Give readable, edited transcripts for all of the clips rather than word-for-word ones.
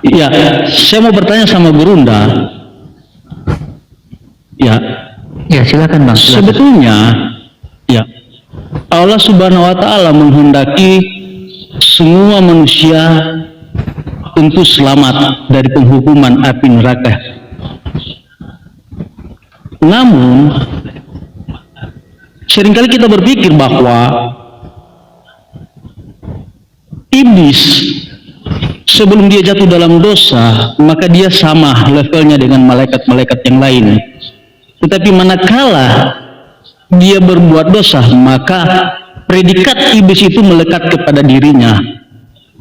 Ya, saya mau bertanya sama Gurunda. Ya, ya silakan Bang. Silakan. Sebetulnya, ya, Allah Subhanahu Wa Taala menghendaki semua manusia untuk selamat dari penghukuman api neraka. Namun, seringkali kita berpikir bahwa iblis sebelum dia jatuh dalam dosa, maka dia sama levelnya dengan malaikat-malaikat yang lain. Tetapi manakala dia berbuat dosa, maka predikat iblis itu melekat kepada dirinya.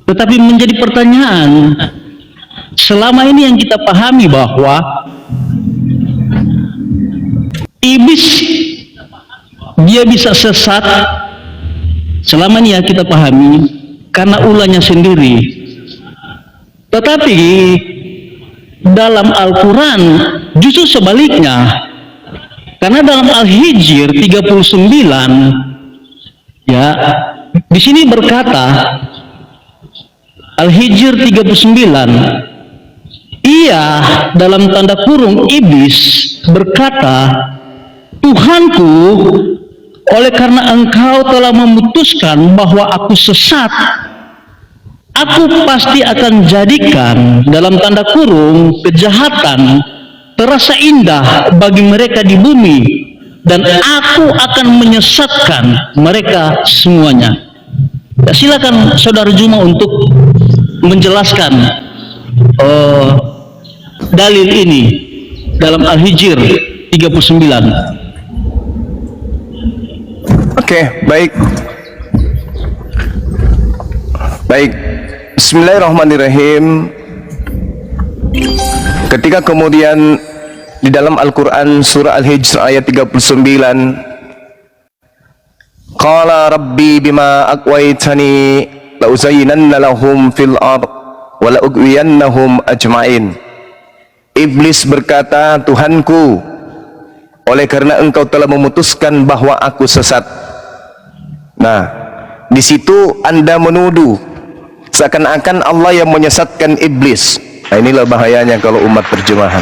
Tetapi menjadi pertanyaan, selama ini yang kita pahami bahwa iblis dia bisa sesat, selama ini ya kita pahami karena ulahnya sendiri. Tetapi dalam Al-Quran justru sebaliknya, karena dalam Al-Hijr 39 ya, di sini berkata Al-Hijr 39, ia dalam tanda kurung iblis berkata, Tuhanku, oleh karena engkau telah memutuskan bahwa aku sesat, aku pasti akan jadikan dalam tanda kurung kejahatan terasa indah bagi mereka di bumi, dan aku akan menyesatkan mereka semuanya. Ya, silakan Saudara Juma untuk menjelaskan dalil ini dalam Al-Hijr 39. Oke, baik. Baik. Bismillahirrahmanirrahim. Ketika kemudian di dalam Al-Quran surah Al-Hijr ayat 39, Qala Rabbi bima aqwaitani la uzayyinanna lahum fil ard wa la ughwiyannahum ajma'in. Iblis berkata, Tuhanku, oleh karena engkau telah memutuskan bahwa aku sesat. Nah, di situ Anda menuduh seakan-akan Allah yang menyesatkan iblis. Nah, inilah bahayanya kalau umat terjemahan.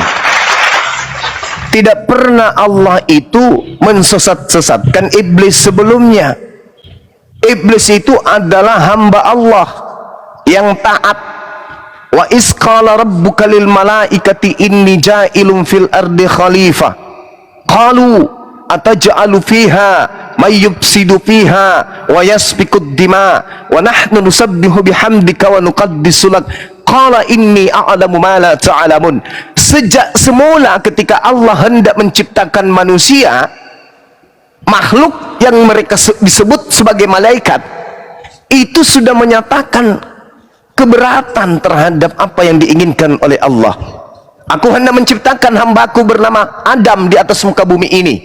Tidak pernah Allah itu mensesat-sesatkan iblis sebelumnya. Iblis itu adalah hamba Allah yang taat. Wa iz qala rabbuka lil malaikati inni ja'ilun fil ardi khalifah. Qalu ataj'alu fiha may yufsidu fiha wa yasfikud dima wa nahnu nusabbihu bihamdika wa nuqaddisu lak. Qala inni a'lamu ma la ta'lamun. Sejak semula ketika Allah hendak menciptakan manusia, makhluk yang mereka disebut sebagai malaikat itu sudah menyatakan keberatan terhadap apa yang diinginkan oleh Allah. Aku hendak menciptakan hambaku bernama Adam di atas muka bumi ini.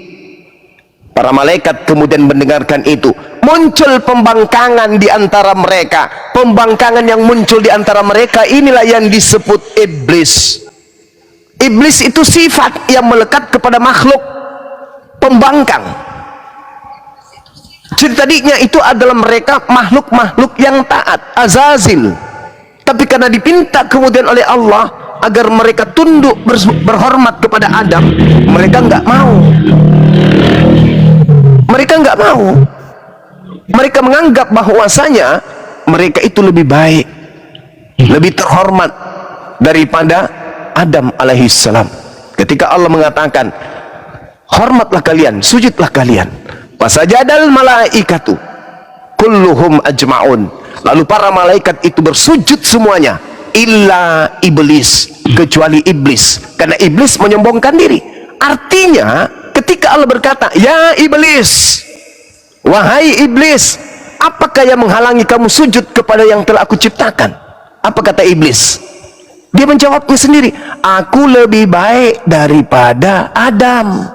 Para malaikat kemudian mendengarkan itu. Muncul pembangkangan di antara mereka. Pembangkangan yang muncul di antara mereka inilah yang disebut iblis. Iblis itu sifat yang melekat kepada makhluk pembangkang. Jadi tadinya itu adalah mereka makhluk-makhluk yang taat, Azazil. Tapi karena dipinta kemudian oleh Allah agar mereka tunduk berhormat kepada Adam, mereka nggak mau. Mereka nggak mau. Mereka menganggap bahwasanya mereka itu lebih baik, lebih terhormat daripada Adam alaihissalam. Ketika Allah mengatakan, hormatlah kalian, sujudlah kalian. Fasajadal malaikatu kulluhum ajma'un. Lalu para malaikat itu bersujud semuanya, illa iblis, kecuali iblis, karena iblis menyombongkan diri. Artinya ketika Allah berkata, ya iblis, wahai iblis, apakah yang menghalangi kamu sujud kepada yang telah aku ciptakan? Apa kata iblis? Dia menjawabnya sendiri, aku lebih baik daripada Adam.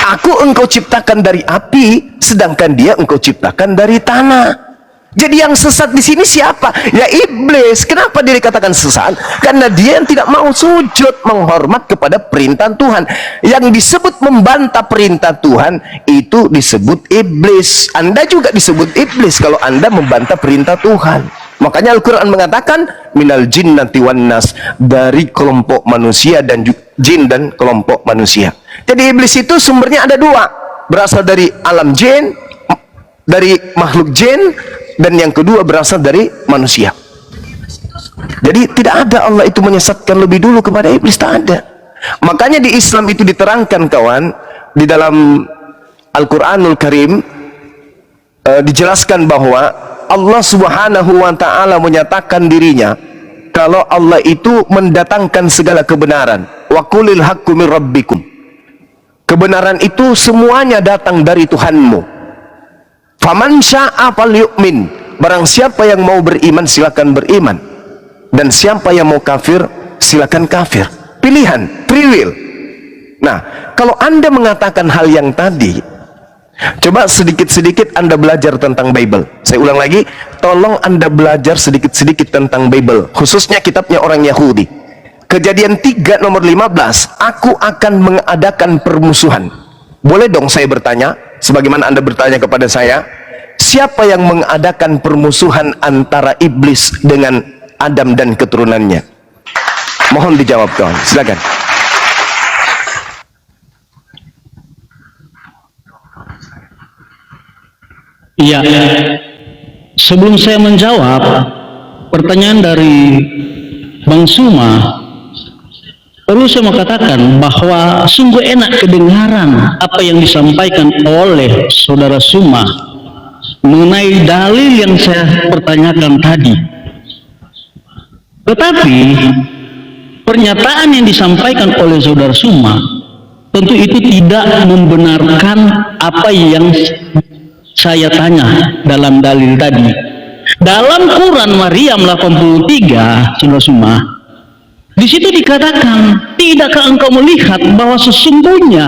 Aku engkau ciptakan dari api, sedangkan dia engkau ciptakan dari tanah. Jadi yang sesat di sini siapa? Ya iblis. Kenapa dia dikatakan sesat? Karena dia yang tidak mau sujud menghormat kepada perintah Tuhan. Yang disebut membantah perintah Tuhan itu disebut iblis. Anda juga disebut iblis kalau Anda membantah perintah Tuhan. Maka Makanya Al-Quran mengatakan minal jinnati wan nas, dari kelompok manusia dan jin dan kelompok manusia. Jadi iblis itu sumbernya ada dua, berasal dari alam jin, dari makhluk jin, dan yang kedua berasal dari manusia. Jadi tidak ada Allah itu menyesatkan lebih dulu kepada iblis, tak ada. Makanya di Islam itu diterangkan kawan, di dalam Al-Quranul Karim dijelaskan bahwa Allah Subhanahu wa ta'ala menyatakan dirinya kalau Allah itu mendatangkan segala kebenaran. Wa qulil haqqu min rabbikum. Kebenaran itu semuanya datang dari Tuhanmu. Faman syaa'a falyu'min. Barang siapa yang mau beriman silakan beriman, dan siapa yang mau kafir silakan kafir. Pilihan, free will. Nah, kalau Anda mengatakan hal yang tadi, coba sedikit-sedikit Anda belajar tentang Bible. Saya ulang lagi, tolong Anda belajar sedikit-sedikit tentang Bible, khususnya kitabnya orang Yahudi. Kejadian 3 nomor 15, aku akan mengadakan permusuhan. Boleh dong saya bertanya, sebagaimana Anda bertanya kepada saya, siapa yang mengadakan permusuhan antara iblis dengan Adam dan keturunannya? Mohon dijawab kawan, silakan. Iya, sebelum saya menjawab pertanyaan dari Bang Suma, perlu saya mau katakan bahwa sungguh enak kedengaran apa yang disampaikan oleh Saudara Suma mengenai dalil yang saya pertanyakan tadi. Tetapi pernyataan yang disampaikan oleh Saudara Suma tentu itu tidak membenarkan apa yang saya tanya dalam dalil tadi. Dalam Quran Maryam 83, Saudara Suma, di situ dikatakan, tidakkah engkau melihat bahwa sesungguhnya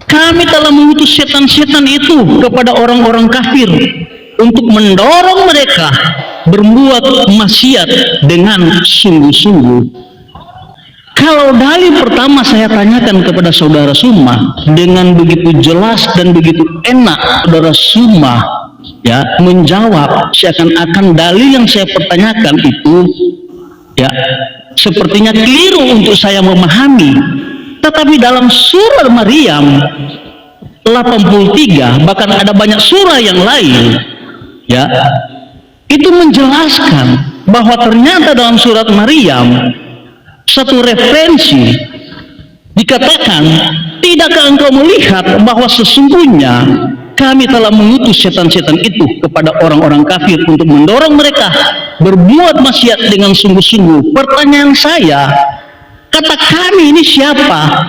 kami telah mengutus setan-setan itu kepada orang-orang kafir untuk mendorong mereka berbuat maksiat dengan sungguh-sungguh. Kalau dalil pertama saya tanyakan kepada Saudara Suma, dengan begitu jelas dan begitu enak Saudara Suma ya menjawab, seakan-akan dalil yang saya pertanyakan itu ya sepertinya keliru untuk saya memahami. Tetapi dalam surah Maryam 83, bahkan ada banyak surah yang lain ya, itu menjelaskan bahwa ternyata dalam surat Maryam satu referensi dikatakan, tidakkah engkau melihat bahwa sesungguhnya kami telah mengutus setan-setan itu kepada orang-orang kafir untuk mendorong mereka berbuat maksiat dengan sungguh-sungguh. Pertanyaan saya, kata kami ini siapa?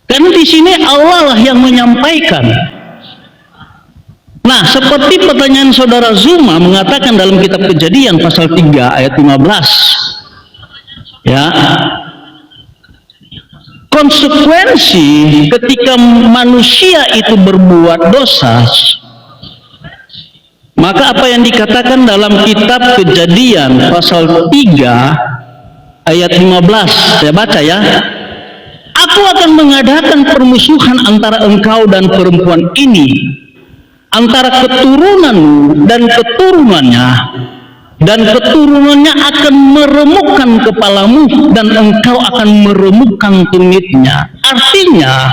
Karena di sini Allah lah yang menyampaikan. Nah, seperti pertanyaan Saudara Zuma mengatakan dalam kitab Kejadian pasal 3 ayat 15, ya, konsekuensi ketika manusia itu berbuat dosa, maka apa yang dikatakan dalam kitab Kejadian pasal 3 ayat 15, saya baca ya, aku akan mengadakan permusuhan antara engkau dan perempuan ini, antara keturunanmu dan keturunannya, dan keturunannya akan meremukkan kepalamu dan engkau akan meremukkan tumitnya. Artinya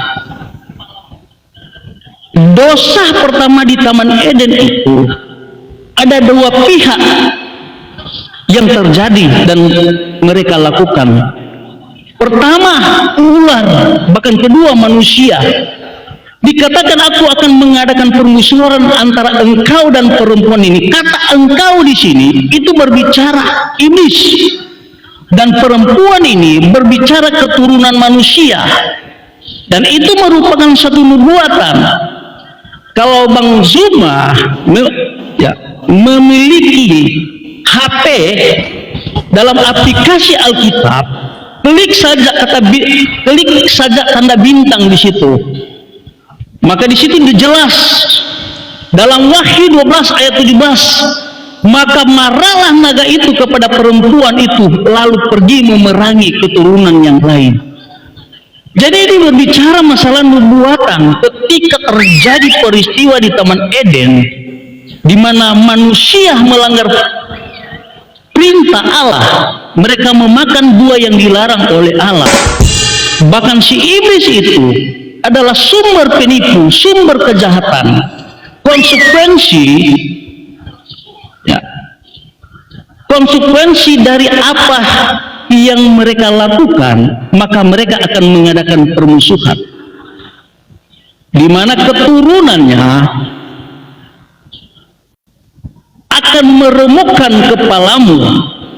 dosa pertama di Taman Eden itu ada dua pihak yang terjadi dan mereka lakukan. Pertama ular, bahkan kedua manusia. Dikatakan aku akan mengadakan permusuhan antara engkau dan perempuan ini. Kata engkau di sini itu berbicara iblis, dan perempuan ini berbicara keturunan manusia, dan itu merupakan satu nubuatan. Kalau Bang Zuma memiliki HP dalam aplikasi Alkitab, klik saja tanda bintang di situ. Maka di situ dijelas dalam Wahyu 12 ayat 17, maka marahlah naga itu kepada perempuan itu, lalu pergi memerangi keturunan yang lain. Jadi ini berbicara masalah nubuatan ketika terjadi peristiwa di Taman Eden, di mana manusia melanggar perintah Allah, mereka memakan buah yang dilarang oleh Allah. Bahkan si iblis itu adalah sumber penipu, sumber kejahatan. Konsekuensi, ya, konsekuensi dari apa yang mereka lakukan, maka mereka akan mengadakan permusuhan, di mana keturunannya akan meremukkan kepalamu,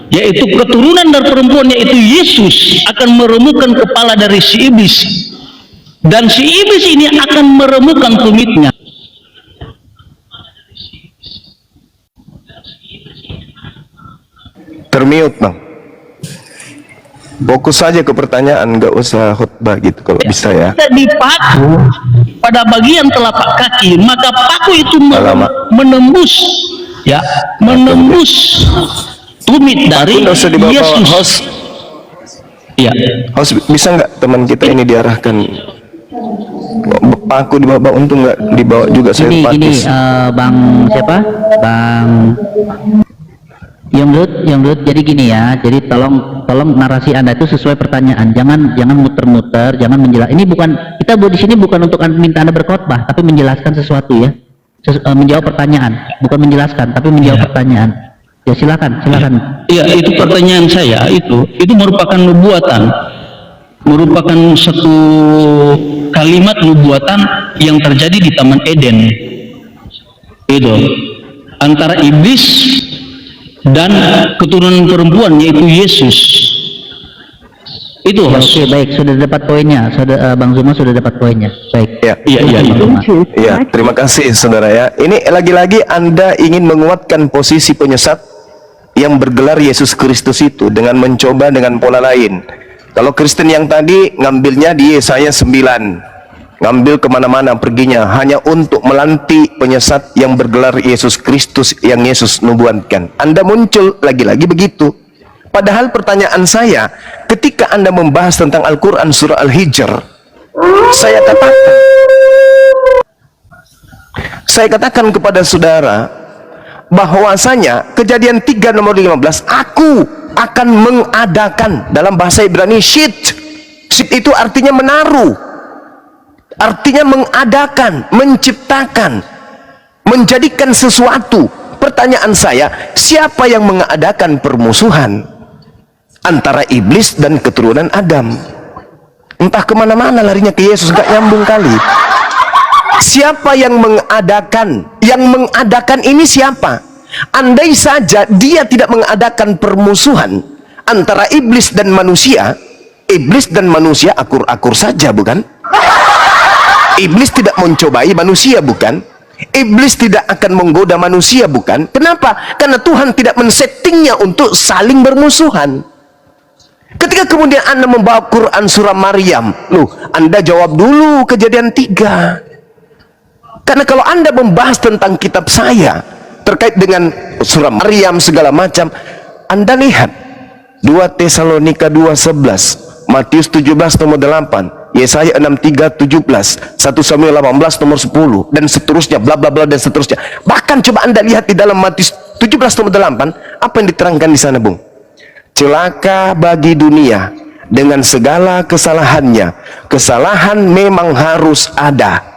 yaitu keturunan dari perempuan, yaitu Yesus akan meremukkan kepala dari si iblis, dan si iblis ini akan meremukkan tumitnya. Termute, Bang. Fokus saja ke pertanyaan, nggak usah khutbah gitu kalau bisa ya. Kita dipaku pada bagian telapak kaki, maka paku itu Alamak. menembus, ya, menembus tumit dari Nggak usah dibawa Yesus. host. Ya, Host, bisa nggak teman kita ini diarahkan? Paku dibawa, untung nggak dibawa juga saya Ini pakis. Bang siapa? Bang Yonglut, jadi gini ya, jadi tolong narasi Anda itu sesuai pertanyaan, jangan muter-muter, jangan menjelaskan. Ini bukan, kita di sini bukan untuk minta Anda berkhotbah, tapi menjelaskan sesuatu ya, menjawab pertanyaan, bukan menjelaskan, tapi menjawab pertanyaan. Ya silakan. ya, itu pertanyaan saya, itu merupakan nubuatan, merupakan satu kalimat nubuatan yang terjadi di Taman Eden, itu antara iblis dan keturunan perempuan, yaitu Yesus. Itu Ya, oke, baik, sudah dapat poinnya, Bang Zuma sudah dapat poinnya. Baik. Ya, Iya, Bang itu. Zuma. ya, terima kasih saudara ya. Ini lagi-lagi Anda ingin menguatkan posisi penyesat yang bergelar Yesus Kristus itu dengan mencoba dengan pola lain. Kalau Kristen yang tadi ngambilnya di Yesaya 9, ngambil kemana-mana perginya hanya untuk melantik penyesat yang bergelar Yesus Kristus yang Yesus nubuatkan. Anda muncul lagi-lagi begitu. Padahal pertanyaan saya, ketika Anda membahas tentang Al-Quran surah Al-Hijr, saya katakan kepada saudara bahwasanya Kejadian 3 nomor 15, aku akan mengadakan, dalam bahasa Ibrani shit itu artinya menaruh, artinya mengadakan, menciptakan, menjadikan sesuatu. Pertanyaan saya, siapa yang mengadakan permusuhan antara iblis dan keturunan Adam? Entah kemana-mana larinya ke Yesus, gak nyambung kali. Siapa yang mengadakan? Yang mengadakan ini siapa? Andai saja dia tidak mengadakan permusuhan antara iblis dan manusia akur-akur saja, bukan? Iblis tidak mencobai manusia, bukan? Iblis tidak akan menggoda manusia, bukan? Kenapa? Karena Tuhan tidak men-settingnya untuk saling bermusuhan. Ketika kemudian Anda membawa Quran surah Maryam, loh, Anda jawab dulu Kejadian 3. Karena kalau Anda membahas tentang kitab saya terkait dengan surah Maryam segala macam, Anda lihat 2 Tesalonika 2:11, Matius 17 nomor 8, Yesaya 63:17, 1 Samuel 18 nomor 10, dan seterusnya, bla bla bla dan seterusnya. Bahkan coba Anda lihat di dalam Matius 17 nomor 8, apa yang diterangkan di sana, Bung? Celaka bagi dunia dengan segala kesalahannya. Kesalahan memang harus ada.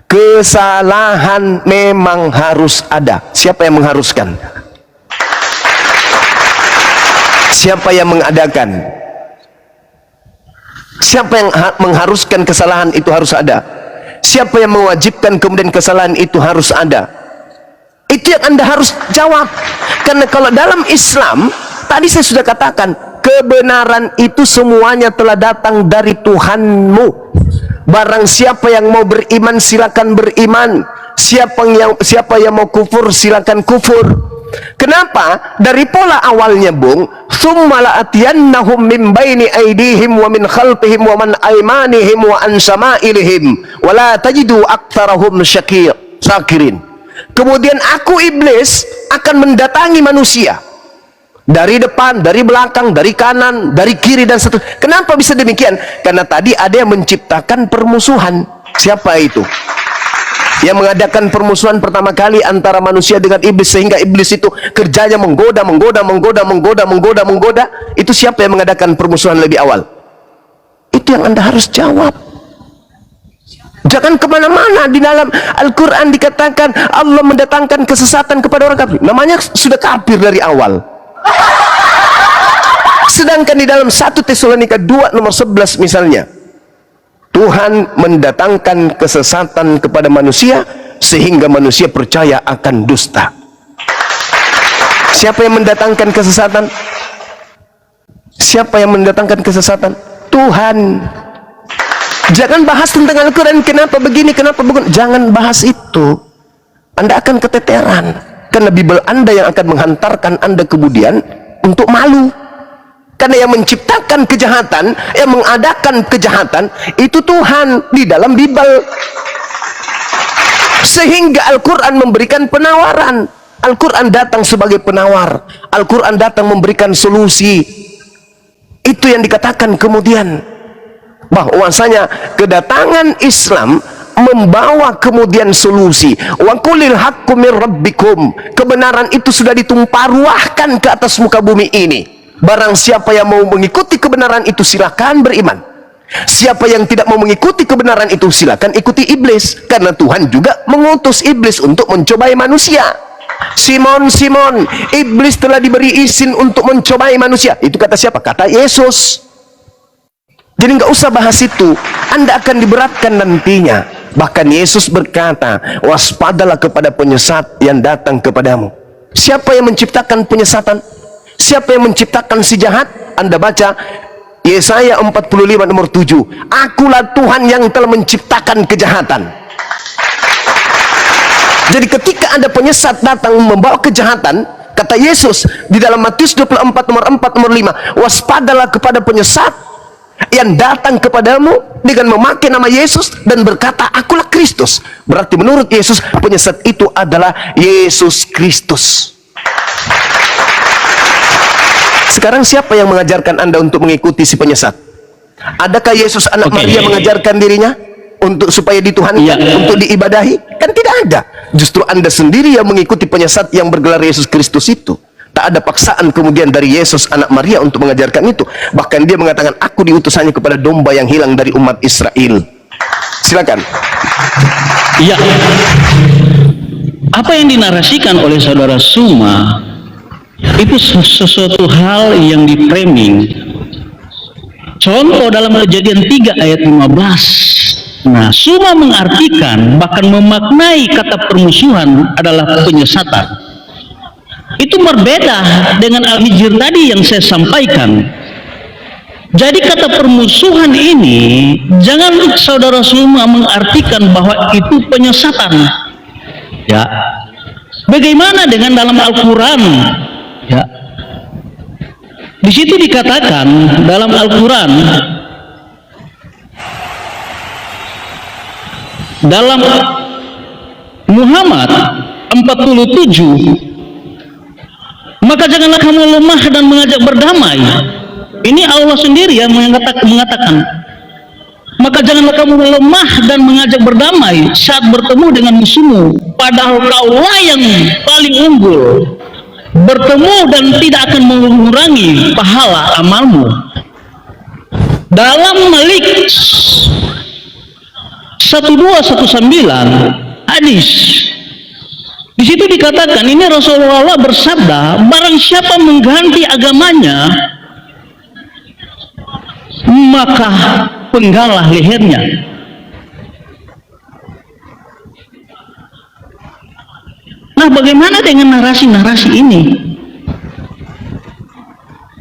Kesalahan memang harus ada. Siapa yang mengharuskan? Siapa yang mengadakan? Siapa yang mengharuskan kesalahan itu harus ada? Siapa yang mewajibkan kemudian kesalahan itu harus ada? Itu yang Anda harus jawab. Karena kalau dalam Islam, tadi saya sudah katakan, kebenaran itu semuanya telah datang dari Tuhanmu. Barang siapa yang mau beriman, silakan beriman. Siapa yang mau kufur, silakan kufur. Kenapa? Dari pola awalnya, Bung, thumma la'atiyannahum min baini aydihim wa min khalfihim wa man aymanihim wa an sama'ilihim wa la tajidu aktsarahum syakirin. Kemudian aku iblis akan mendatangi manusia dari depan, dari belakang, dari kanan, dari kiri dan seterusnya. Kenapa bisa demikian? Karena tadi ada yang menciptakan permusuhan. Siapa itu? yang mengadakan permusuhan pertama kali antara manusia dengan iblis, sehingga iblis itu kerjanya menggoda, itu siapa yang mengadakan permusuhan lebih awal? Itu yang Anda harus jawab. Jangan kemana-mana. Di dalam Al-Quran dikatakan Allah mendatangkan kesesatan kepada orang kafir, namanya sudah kafir dari awal. Sedangkan di dalam 1 Tesalonika 2 nomor 11 misalnya, Tuhan mendatangkan kesesatan kepada manusia sehingga manusia percaya akan dusta. Siapa yang mendatangkan kesesatan? Siapa yang mendatangkan kesesatan? Tuhan. Jangan bahas tentang Al-Quran, kenapa begini, kenapa begitu. Jangan bahas itu. Anda akan keteteran. Karena Bible Anda yang akan menghantarkan Anda kemudian untuk malu. Karena yang menciptakan kejahatan, yang mengadakan kejahatan, itu Tuhan di dalam Bible. Sehingga Al-Quran memberikan penawaran. Al-Quran datang sebagai penawar. Al-Quran datang memberikan solusi. Itu yang dikatakan kemudian, bahwasanya kedatangan Islam membawa kemudian solusi. Wa qulil haqqu mir rabbikum. Kebenaran itu sudah ditumpah ruahkan ke atas muka bumi ini. Barang siapa yang mau mengikuti kebenaran itu silakan beriman. Siapa yang tidak mau mengikuti kebenaran itu silakan ikuti iblis. Karena Tuhan juga mengutus iblis untuk mencobai manusia. Simon, Simon, iblis telah diberi izin untuk mencobai manusia. Itu kata siapa? Kata Yesus. Jadi nggak usah bahas itu. Anda akan diberatkan nantinya. Bahkan Yesus berkata, waspadalah kepada penyesat yang datang kepadamu. Siapa yang menciptakan penyesatan? Siapa yang menciptakan si jahat? Anda baca Yesaya 45 nomor 7. Akulah Tuhan yang telah menciptakan kejahatan. Jadi ketika ada penyesat datang membawa kejahatan, kata Yesus di dalam Matius 24 nomor 4 nomor 5, waspadalah kepada penyesat yang datang kepadamu dengan memakai nama Yesus dan berkata akulah Kristus. Berarti menurut Yesus penyesat itu adalah Yesus Kristus. Sekarang siapa yang mengajarkan Anda untuk mengikuti si penyesat? Adakah Yesus anak Maria mengajarkan dirinya untuk supaya dituhankan, untuk diibadahi? Kan tidak ada. Justru Anda sendiri yang mengikuti penyesat yang bergelar Yesus Kristus itu. Tak ada paksaan kemudian dari Yesus anak Maria untuk mengajarkan itu. Bahkan dia mengatakan, aku diutus hanya kepada domba yang hilang dari umat Israel. Silakan. Ya, apa yang dinarasikan oleh saudara Suma itu sesuatu hal yang di-framing. Contoh dalam Kejadian 3 ayat 15. Nah, Suma mengartikan, bahkan memaknai kata permusuhan adalah penyesatan. Itu berbeda dengan Al-Hijr tadi yang saya sampaikan. Jadi kata permusuhan ini, jangan saudara Suma mengartikan bahwa itu penyesatan. Ya, bagaimana dengan dalam Al-Quran? Ya, di situ dikatakan dalam Al-Quran, dalam Muhammad 47, maka janganlah kamu lemah dan mengajak berdamai. Ini Allah sendiri yang mengatakan, maka janganlah kamu lemah dan mengajak berdamai saat bertemu dengan musuhmu, padahal kaulah yang paling unggul. Bertemu dan tidak akan mengurangi pahala amalmu. Dalam Malik 1219 hadis, di situ dikatakan, ini Rasulullah bersabda, barang siapa mengganti agamanya, maka penggalah lehernya. Nah, bagaimana dengan narasi-narasi ini?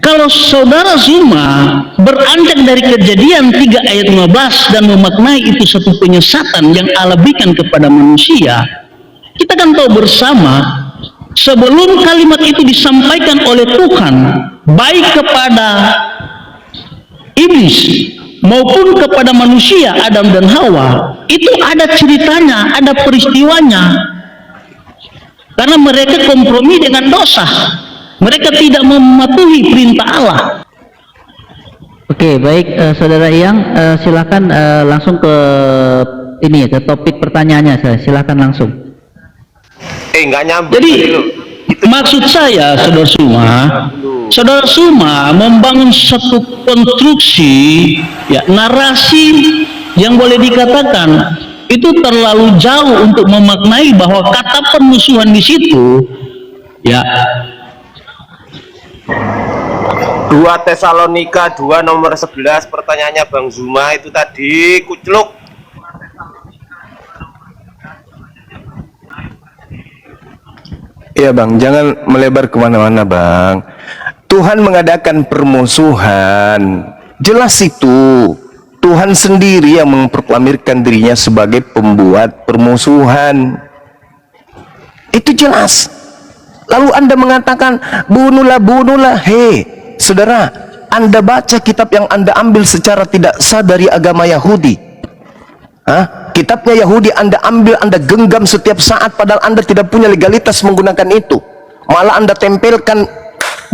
Kalau saudara Zuma beranjak dari Kejadian 3 ayat 15 dan memaknai itu satu penyesatan yang Allah berikan kepada manusia, kita kan tahu bersama, sebelum kalimat itu disampaikan oleh Tuhan, baik kepada iblis maupun kepada manusia Adam dan Hawa, itu ada ceritanya, ada peristiwanya. Karena mereka kompromi dengan dosa, mereka tidak mematuhi perintah Allah. Oke, baik, saudara Iyang, silakan langsung ke ini ke topik pertanyaannya, saya silakan langsung. Nggak nyambung. Jadi maksud saya, saudara Suma membangun satu konstruksi, ya, narasi yang boleh dikatakan itu terlalu jauh untuk memaknai bahwa kata permusuhan di situ, ya. 2 Tesalonika 2 nomor 11 pertanyaannya Bang Zuma itu tadi kucluk. Iya bang, jangan melebar kemana-mana bang. Tuhan mengadakan permusuhan, jelas itu. Tuhan sendiri yang memproklamirkan dirinya sebagai pembuat permusuhan. Itu jelas. Lalu Anda mengatakan, bunuhlah. Hei, saudara, Anda baca kitab yang Anda ambil secara tidak sah dari agama Yahudi. Kitabnya Yahudi Anda ambil, Anda genggam setiap saat, padahal Anda tidak punya legalitas menggunakan itu. Malah Anda tempelkan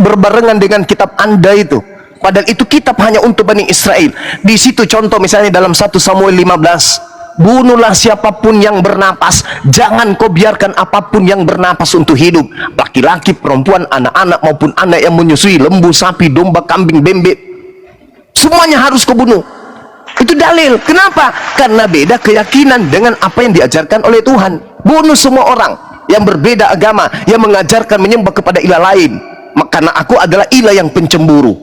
berbarengan dengan kitab Anda itu. Padahal itu kitab hanya untuk Bani Israel. Di situ contoh misalnya dalam 1 Samuel 15, bunuhlah siapapun yang bernapas, jangan kau biarkan apapun yang bernapas untuk hidup, laki-laki, perempuan, anak-anak maupun anak yang menyusui, lembu, sapi, domba, kambing, bebek, semuanya harus kau bunuh. Itu dalil. Kenapa? Karena beda keyakinan dengan apa yang diajarkan oleh Tuhan. Bunuh semua orang yang berbeda agama, yang mengajarkan menyembah kepada ilah lain. Karena aku adalah ilah yang pencemburu.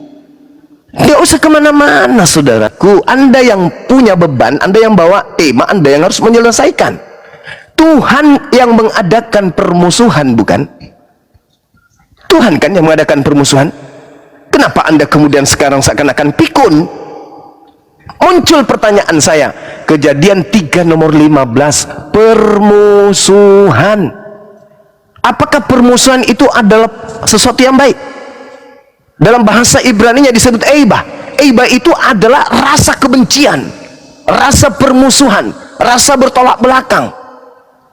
Tidak usah kemana-mana saudaraku. Anda yang punya beban, Anda yang bawa tema, Anda yang harus menyelesaikan. Tuhan yang mengadakan permusuhan, bukan? Tuhan kan yang mengadakan permusuhan. Kenapa Anda kemudian sekarang seakan-akan pikun? Muncul pertanyaan saya, Kejadian 3 nomor 15, permusuhan. Apakah permusuhan itu adalah sesuatu yang baik? Dalam bahasa Ibrani-nya disebut eibah. Eibah itu adalah rasa kebencian, rasa permusuhan, rasa bertolak belakang,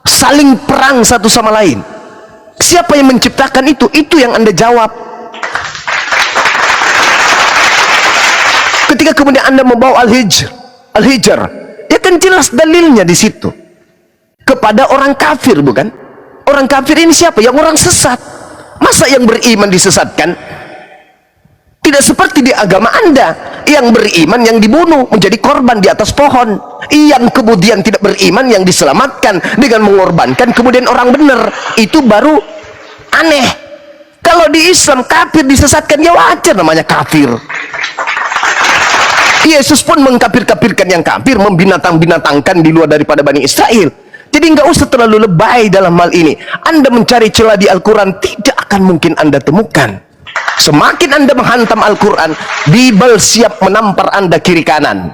saling perang satu sama lain. Siapa yang menciptakan itu? Itu yang Anda jawab. Ketika kemudian Anda membawa Al-Hijr, ya kan jelas dalilnya di situ. Kepada orang kafir, bukan? Orang kafir ini siapa? Yang orang sesat. Masa yang beriman disesatkan? Tidak seperti di agama Anda. Yang beriman yang dibunuh, menjadi korban di atas pohon. Yang kemudian tidak beriman yang diselamatkan dengan mengorbankan kemudian orang benar. Itu baru aneh. Kalau di Islam kafir disesatkan, ya wajar namanya kafir. Yesus pun mengkafir-kafirkan yang kafir, membinatang-binatangkan di luar daripada Bani Israel. Jadi nggak usah terlalu lebay dalam hal ini. Anda mencari celah di Al-Quran, tidak akan mungkin Anda temukan. Semakin Anda menghantam Al-Quran, Bible siap menampar Anda kiri kanan.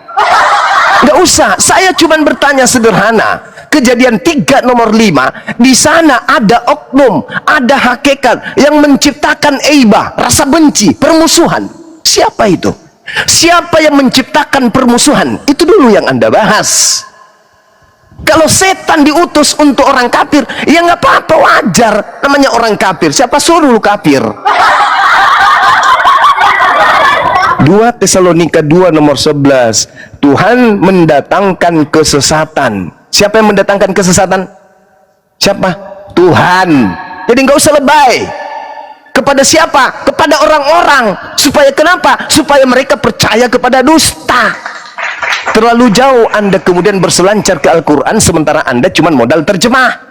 Nggak usah, saya cuma bertanya sederhana. Kejadian 3 nomor 5, di sana ada oknum, ada hakikat yang menciptakan eibah, rasa benci, permusuhan. Siapa itu? Siapa yang menciptakan permusuhan? Itu dulu yang Anda bahas. Kalau setan diutus untuk orang kafir, ya nggak apa-apa, wajar. Namanya orang kafir. Siapa suruh lu kafir? 2 Tesalonika 2 nomor 11, Tuhan mendatangkan kesesatan. Siapa yang mendatangkan kesesatan? Siapa? Tuhan. Jadi nggak usah lebay. Kepada siapa? Kepada orang-orang. Supaya kenapa? Supaya mereka percaya kepada dusta. Terlalu jauh Anda kemudian berselancar ke Al-Quran, sementara Anda cuma modal terjemah.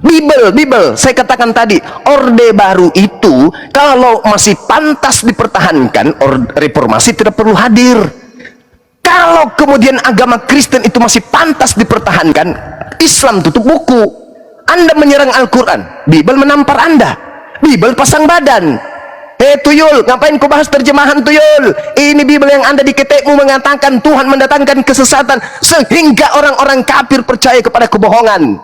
Bible, saya katakan tadi, Orde Baru itu kalau masih pantas dipertahankan, reformasi tidak perlu hadir. Kalau kemudian agama Kristen itu masih pantas dipertahankan, Islam tutup buku. Anda menyerang Al-Quran, Bible menampar Anda. Bible pasang badan. Tuyul, ngapain kau bahas terjemahan Tuyul? Ini Bible yang Anda diketekmu mengatakan Tuhan mendatangkan kesesatan sehingga orang-orang kafir percaya kepada kebohongan.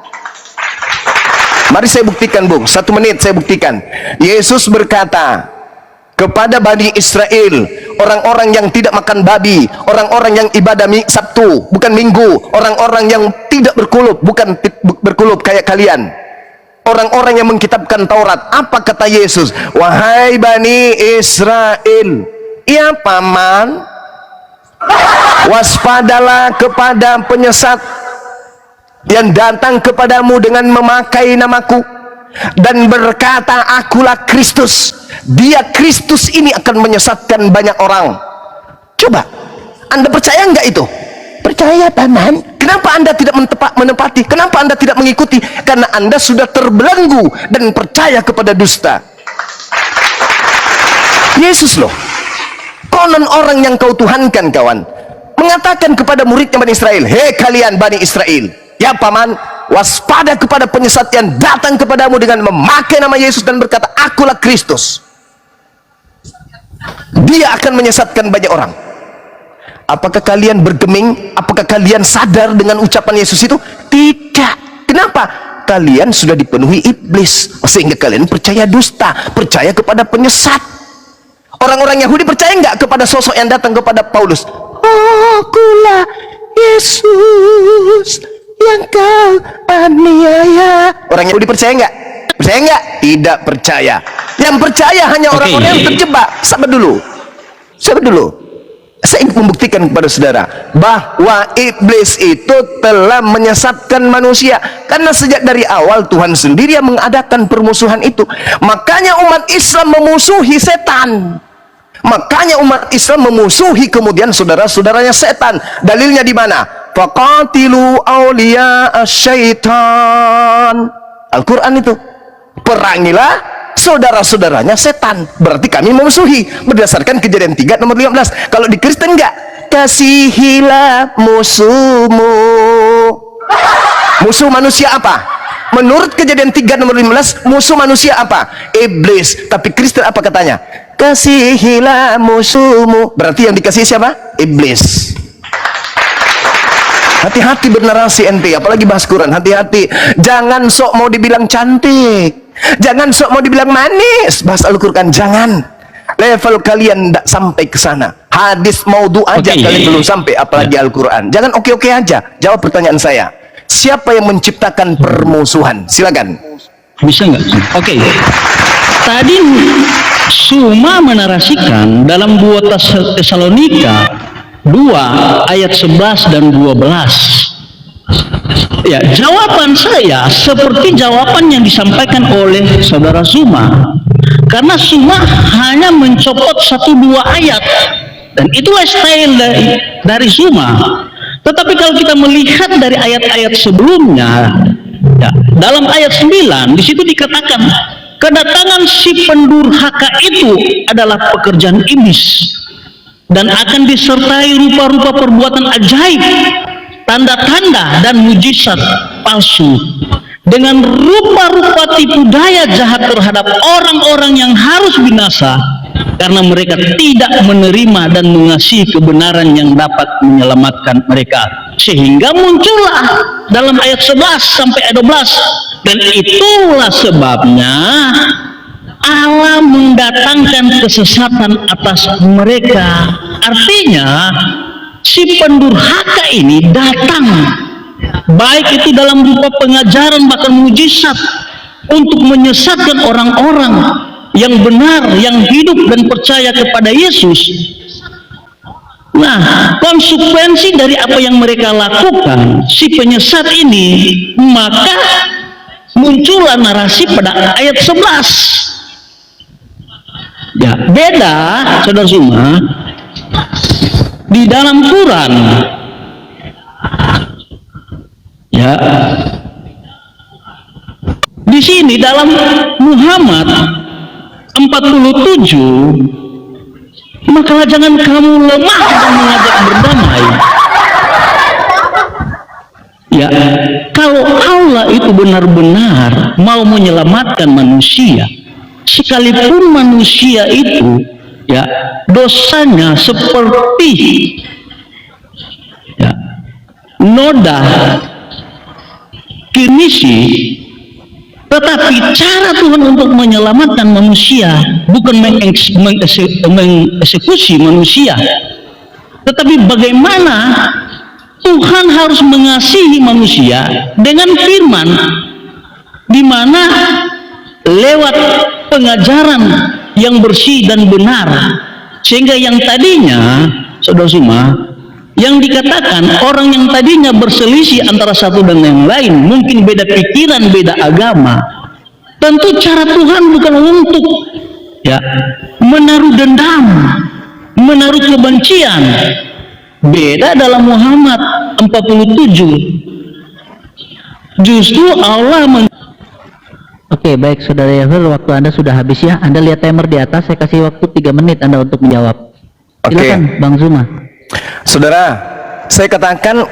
Mari saya buktikan, Bung. 1 menit saya buktikan. Yesus berkata kepada Bani Israel, orang-orang yang tidak makan babi, orang-orang yang ibadah Sabtu bukan Minggu, orang-orang yang tidak berkulub bukan berkulub kayak kalian, orang-orang yang mengkitabkan Taurat. Apa kata Yesus? Wahai Bani Israel, ya paman, waspadalah kepada penyesat yang datang kepadamu dengan memakai namaku dan berkata, akulah Kristus. Dia Kristus ini akan menyesatkan banyak orang. Coba, Anda percaya enggak itu? Percaya, Paman. Kenapa Anda tidak menepati? Kenapa Anda tidak mengikuti? Karena Anda sudah terbelenggu dan percaya kepada dusta. Yesus loh, konon orang yang kau tuhankan, kawan, mengatakan kepada muridnya Bani Israel, hei kalian Bani Israel, ya Paman, waspada kepada penyesat yang datang kepadamu dengan memakai nama Yesus dan berkata, akulah Kristus. Dia akan menyesatkan banyak orang. Apakah kalian bergeming? Apakah kalian sadar dengan ucapan Yesus itu? Tidak. Kenapa? Kalian sudah dipenuhi iblis, sehingga kalian percaya dusta, percaya kepada penyesat. Orang-orang Yahudi percaya enggak kepada sosok yang datang kepada Paulus? Akulah Yesus yang kau aniaya. Orang Yahudi percaya enggak? Percaya enggak? Tidak percaya. Yang percaya hanya orang-orang yang terjebak. Sabar dulu. Saya ingin membuktikan kepada saudara bahwa iblis itu telah menyesatkan manusia, karena sejak dari awal Tuhan sendiri yang mengadakan permusuhan itu. Makanya umat Islam memusuhi setan. Makanya umat Islam memusuhi kemudian saudara-saudaranya setan. Dalilnya di mana? Faqatilu awliya syaitan. Al-Quran itu. Perangilah saudara-saudaranya setan. Berarti kami memusuhi berdasarkan Kejadian 3 nomor 15. Kalau di Kristen enggak? Kasihilah musuhmu. Musuh manusia apa? Menurut Kejadian 3 nomor 15, musuh manusia apa? Iblis. Tapi Kristen apa katanya? Kasihilah musuhmu. Berarti yang dikasihi siapa? Iblis. Hati-hati bernarasi ente, apalagi bahas Quran. Hati-hati, jangan sok mau dibilang cantik, jangan sok mau dibilang manis bahas Al-Quran. Jangan, level kalian tidak sampai ke sana. Hadis maudhu aja kalian belum sampai, apalagi Al-Quran. Jangan oke-oke aja. Jawab pertanyaan saya, siapa yang menciptakan permusuhan? Silakan. Bisa nggak? Oke. Tadi Suma menarasikan dalam 2 Tesalonika 2 ayat 11 dan 12. Ya, jawaban saya seperti jawaban yang disampaikan oleh saudara Suma, karena Suma hanya mencopot 1-2 ayat, dan itulah style dari Suma. Tetapi kalau kita melihat dari ayat-ayat sebelumnya, ya, dalam ayat 9 di situ dikatakan kedatangan si pendurhaka itu adalah pekerjaan iblis dan akan disertai rupa-rupa perbuatan ajaib, tanda-tanda dan mujizat palsu, dengan rupa-rupa tipu daya jahat terhadap orang-orang yang harus binasa karena mereka tidak menerima dan mengasihi kebenaran yang dapat menyelamatkan mereka. Sehingga muncullah dalam ayat 11 sampai ayat 12, dan itulah sebabnya Allah mendatangkan kesesatan atas mereka. Artinya si pendurhaka ini datang, baik itu dalam rupa pengajaran bahkan mujizat, untuk menyesatkan orang-orang yang benar, yang hidup dan percaya kepada Yesus. Nah, konsekuensi dari apa yang mereka lakukan, si penyesat ini, maka muncullah narasi pada ayat 11. Ya, beda, saudara semua, di dalam Quran. Ya, di sini dalam Muhammad 47, maka jangan kamu lemah dan mengajak berdamai. Ya, kalau Allah itu benar-benar mau menyelamatkan manusia, sekalipun manusia itu ya dosanya seperti ya, noda kirmisi, tetapi cara Tuhan untuk menyelamatkan manusia bukan mengeksekusi manusia, tetapi bagaimana Tuhan harus mengasihi manusia dengan firman, di mana lewat pengajaran yang bersih dan benar, sehingga yang tadinya saudara semua yang dikatakan orang yang tadinya berselisih antara satu dan yang lain, mungkin beda pikiran, beda agama, tentu cara Tuhan bukan untuk ya menaruh dendam, menaruh kebencian. Beda dalam Muhammad 47, justru Allah Oke, baik Saudara Yafil, waktu Anda sudah habis ya. Anda lihat timer di atas, saya kasih waktu 3 menit Anda untuk menjawab. Silakan Bang Zuma. Saudara, saya katakan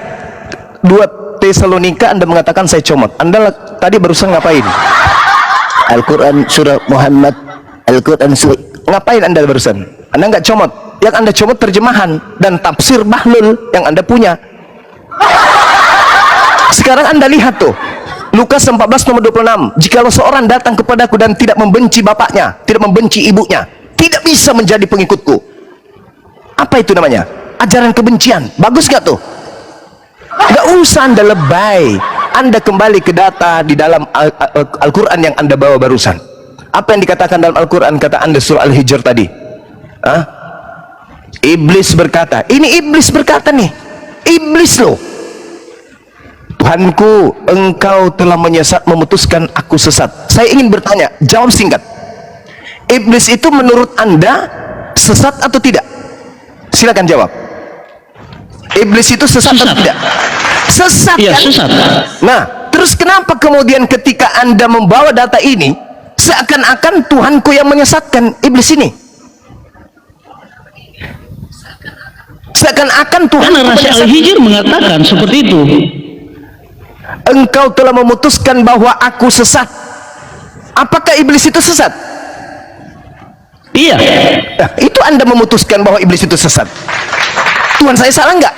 2 Tesalonika, Anda mengatakan saya comot. Anda tadi barusan ngapain? Al-Quran surah Muhammad, Al-Quran surah, ngapain Anda barusan? Anda nggak comot. Yang Anda comot terjemahan dan tafsir Bahlul yang Anda punya. Sekarang Anda lihat tuh, Lukas 14 nomor 26, jikalau seorang datang kepadaku dan tidak membenci bapaknya, tidak membenci ibunya, tidak bisa menjadi pengikutku. Apa itu namanya? Ajaran kebencian. Bagus gak tuh? Gak usah Anda lebay. Anda kembali ke data di dalam Al-Quran yang Anda bawa barusan. Apa yang dikatakan dalam Al-Quran, kata Anda surah Al-Hijr tadi? Hah? Iblis berkata, ini iblis berkata nih, iblis loh, Tuhanku, engkau telah memutuskan aku sesat. Saya ingin bertanya, jawab singkat. Iblis itu menurut Anda sesat atau tidak? Silakan jawab. Iblis itu sesat atau tidak? Sesat, iya, kan? sesat. Nah, terus kenapa kemudian ketika Anda membawa data ini, seakan-akan Tuhanku yang menyesatkan iblis ini? Seakan-akan Tuhan Karena Rasul Al-Hijr mengatakan seperti itu. Engkau telah memutuskan bahwa aku sesat. Apakah iblis itu sesat? Iya. Nah, itu Anda memutuskan bahwa iblis itu sesat. Tuhan saya salah nggak?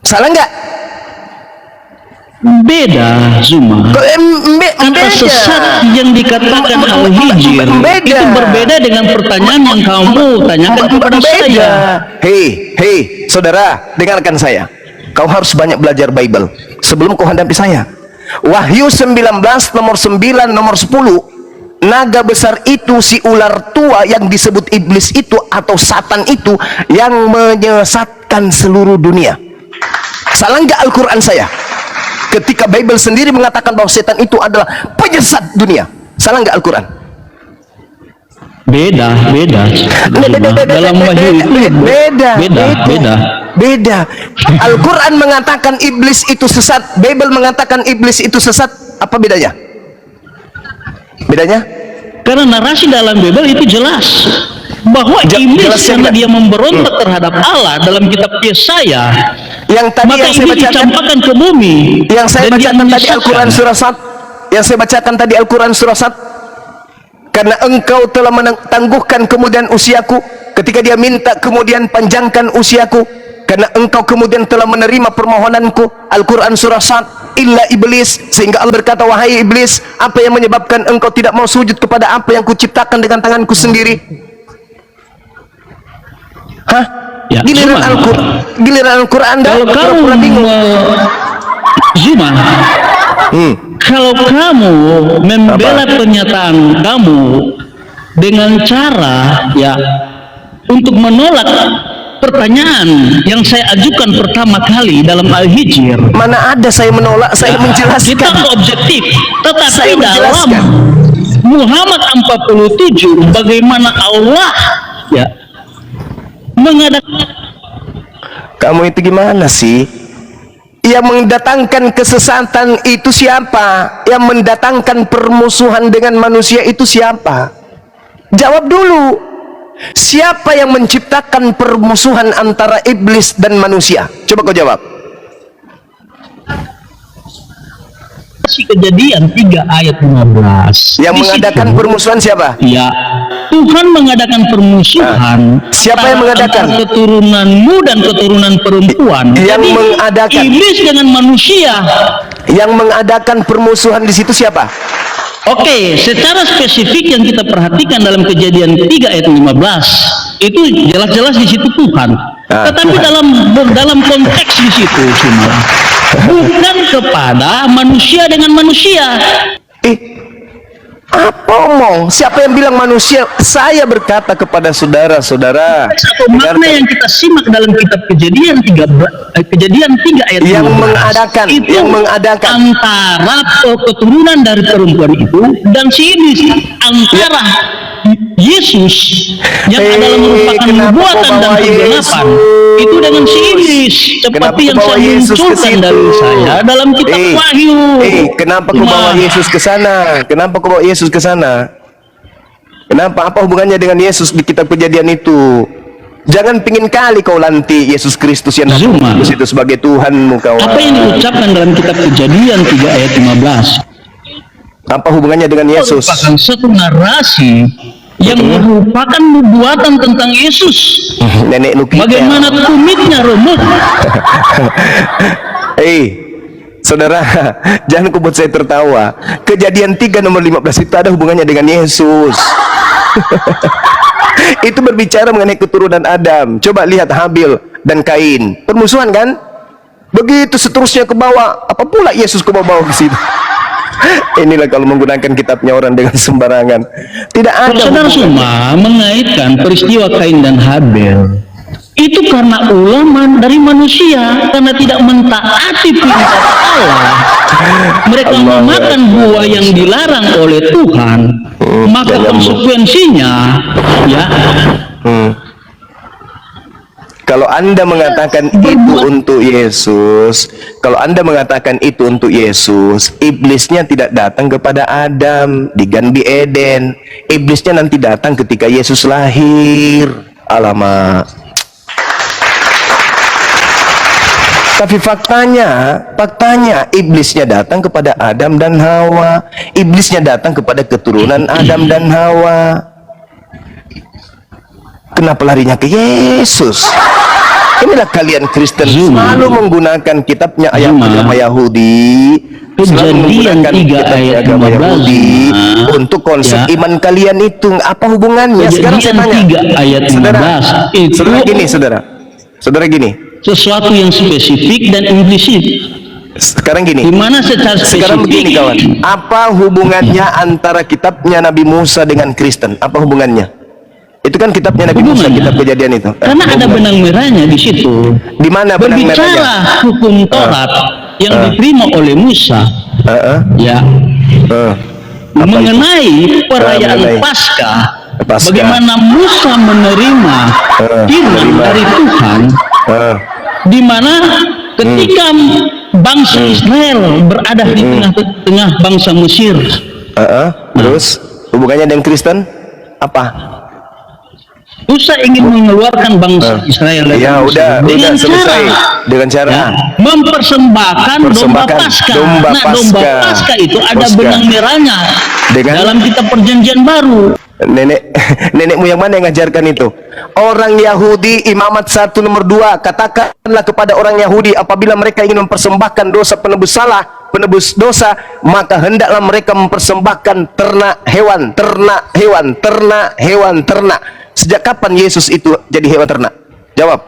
Salah nggak? Beda, Zuma. Kata sesat yang dikatakan Al-Hijr itu berbeda dengan pertanyaan yang kamu tanyakan kepada saya. Hei, saudara, dengarkan saya. Kau harus banyak belajar Bible sebelum kau hadapi saya. Wahyu 19 nomor 9 nomor 10, naga besar itu, si ular tua yang disebut iblis itu atau Satan itu, yang menyesatkan seluruh dunia. Salah nggak Al-Quran saya ketika Bible sendiri mengatakan bahwa setan itu adalah penyesat dunia? Salah nggak Al-Quran? Beda. Dalam Wahyu itu beda. Al-Quran mengatakan iblis itu sesat, Bible mengatakan iblis itu sesat. Apa bedanya? Karena narasi dalam Bible itu jelas bahwa iblis karena dia memberontak terhadap Allah dalam kitab Yesaya, yang tadi maka yang saya ini bacakan, dicampakkan ke bumi. Yang saya bacakan tadi Al-Quran surah 1. Yang saya bacakan tadi Al-Quran surah 1. Karena engkau telah menangguhkan kemudian usiaku, ketika dia minta kemudian panjangkan usiaku, karena engkau kemudian telah menerima permohonanku. Al-Quran surah 1. Illa iblis, sehingga Allah berkata, wahai iblis, apa yang menyebabkan engkau tidak mau sujud kepada apa yang kuciptakan dengan tanganku sendiri? Hah? Ya, Giliran Al-Quran Anda kalau kamu bingung. Zuma, kalau kamu membela pernyataan kamu dengan cara ya untuk menolak pertanyaan yang saya ajukan pertama kali dalam Al-Hijr, mana ada saya menolak, saya menjelaskan. Kita objektif, tetapi Saya menjelaskan. dalam Muhammad 47 bagaimana Allah ya mengadakan. Kamu itu gimana sih? Yang mendatangkan kesesatan itu siapa? Yang mendatangkan permusuhan dengan manusia itu siapa? Jawab dulu. Siapa yang menciptakan permusuhan antara iblis dan manusia? Coba kau jawab. Kejadian 3 ayat 15. Yang mengadakan permusuhan siapa? Ya, Tuhan mengadakan permusuhan. Siapa yang mengadakan? Antara keturunanmu dan keturunan perempuan. Yang Jadi, mengadakan. iblis dengan manusia. Yang mengadakan permusuhan di situ siapa? Oke, secara spesifik yang kita perhatikan dalam Kejadian 3 ayat 15 itu jelas-jelas di situ Tuhan. Tetapi Tuhan. dalam konteks di situ cuma bukan kepada manusia dengan manusia. Apa omong? Siapa yang bilang manusia? Saya berkata kepada saudara-saudara, Satu makna yang kita simak dalam kitab Kejadian 3 ayat yang 15, mengadakan, itu yang mengadakan antara keturunan dari perempuan itu dan si iblis, antara Yesus yang adalah merupakan kenapa nubuatan kau dan bawa kegenapan Yesus? itu dengan si iblis, Kenapa seperti kau yang bawa saya Yesus ke munculkan situ? dari saya dalam kitab Wahyu. Kenapa kau bawa Yesus ke sana? Kenapa kau bawa Yesus ke sana? Kenapa? Apa hubungannya dengan Yesus di kitab Kejadian itu? Jangan pingin kali kau lanti Yesus Kristus yang Zuma. itu sebagai Tuhanmu, kawan. Apa yang diucapkan dalam kitab Kejadian 3 ayat 15 Apa hubungannya dengan Yesus? merupakan satu narasi yang merupakan nubuatan tentang Yesus. Nenek Nukita. Bagaimana tumitnya remuk. Saudara, jangan kau buat saya tertawa. Kejadian 3 nomor 15 itu ada hubungannya dengan Yesus. Itu berbicara mengenai keturunan Adam. Coba lihat Habil dan Kain, permusuhan kan? Begitu seterusnya ke bawah. Apa pula Yesus ke bawah ke situ? Inilah kalau menggunakan kitabnya orang dengan sembarangan. Tidak ada. Saudara semua mengaitkan peristiwa Kain dan Habel itu karena ulama dari manusia, karena tidak mentaati perintah Allah. Mereka memakan buah yang dilarang oleh Tuhan, maka konsekuensinya ya. Kalau Anda mengatakan itu untuk Yesus, kalau Anda mengatakan itu untuk Yesus, iblisnya tidak datang kepada Adam di Ganbi Eden. Iblisnya nanti datang ketika Yesus lahir. Alamak. Tapi faktanya iblisnya datang kepada Adam dan Hawa. Iblisnya datang kepada keturunan Adam dan Hawa. Kenapa larinya ke Yesus? Inilah kalian Kristen selalu menggunakan kitabnya agama Yahudi, Kejadian 3 ayat 15 untuk konsep iman kalian itu. Apa hubungannya? Sekarang saya tanya, 3 ayat 15 itu saudara gini, sesuatu yang spesifik dan implisit. sekarang gini, Di mana secara spesifik? sekarang begini kawan, apa hubungannya antara kitabnya Nabi Musa dengan Kristen? Apa hubungannya? Itu kan kitabnya Nabi Musa, kitab Kejadian itu. Karena ada benang merahnya di situ. Di mana benang merahnya? Berbicara hukum Taurat yang diterima oleh Musa, ya, mengenai perayaan mengenai Paskah. Paskah. Bagaimana Musa menerima firman dari Tuhan, di mana ketika bangsa Israel berada di tengah-tengah bangsa Mesir. Terus hubungannya dengan Kristen apa? Musa ingin mengeluarkan bangsa Israel dari Ya Mesir udah selesai dengan cara mempersembahkan domba Paskah. Domba Paskah itu ada benang merahnya dalam kitab Perjanjian Baru. Nenekmu yang mana yang ngajarkan itu? Orang Yahudi, Imamat 1 nomor 2, katakanlah kepada orang Yahudi apabila mereka ingin mempersembahkan dosa penebus dosa, maka hendaklah mereka mempersembahkan ternak hewan. Sejak kapan Yesus itu jadi hewan ternak? Jawab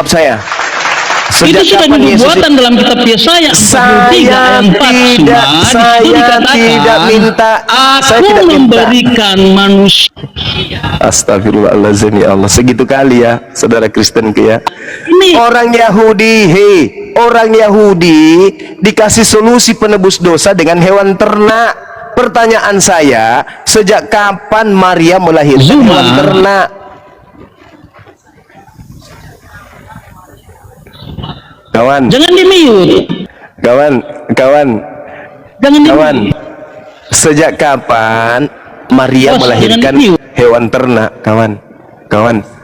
saya. Itu sudah dibuatan dalam kitab Yesaya 43 ayat 4. Tidak minta. Aku memberikan manusia. Astagfirullahaladzim, ya Allah, segitu kali ya saudara Kristen ya. Orang Yahudi dikasih solusi penebus dosa dengan hewan ternak. Pertanyaan saya, sejak kapan Maria melahirkan hewan ternak? Kawan, Jangan di-mute. Jangan di-mute. Sejak kapan Maria melahirkan hewan ternak, kawan?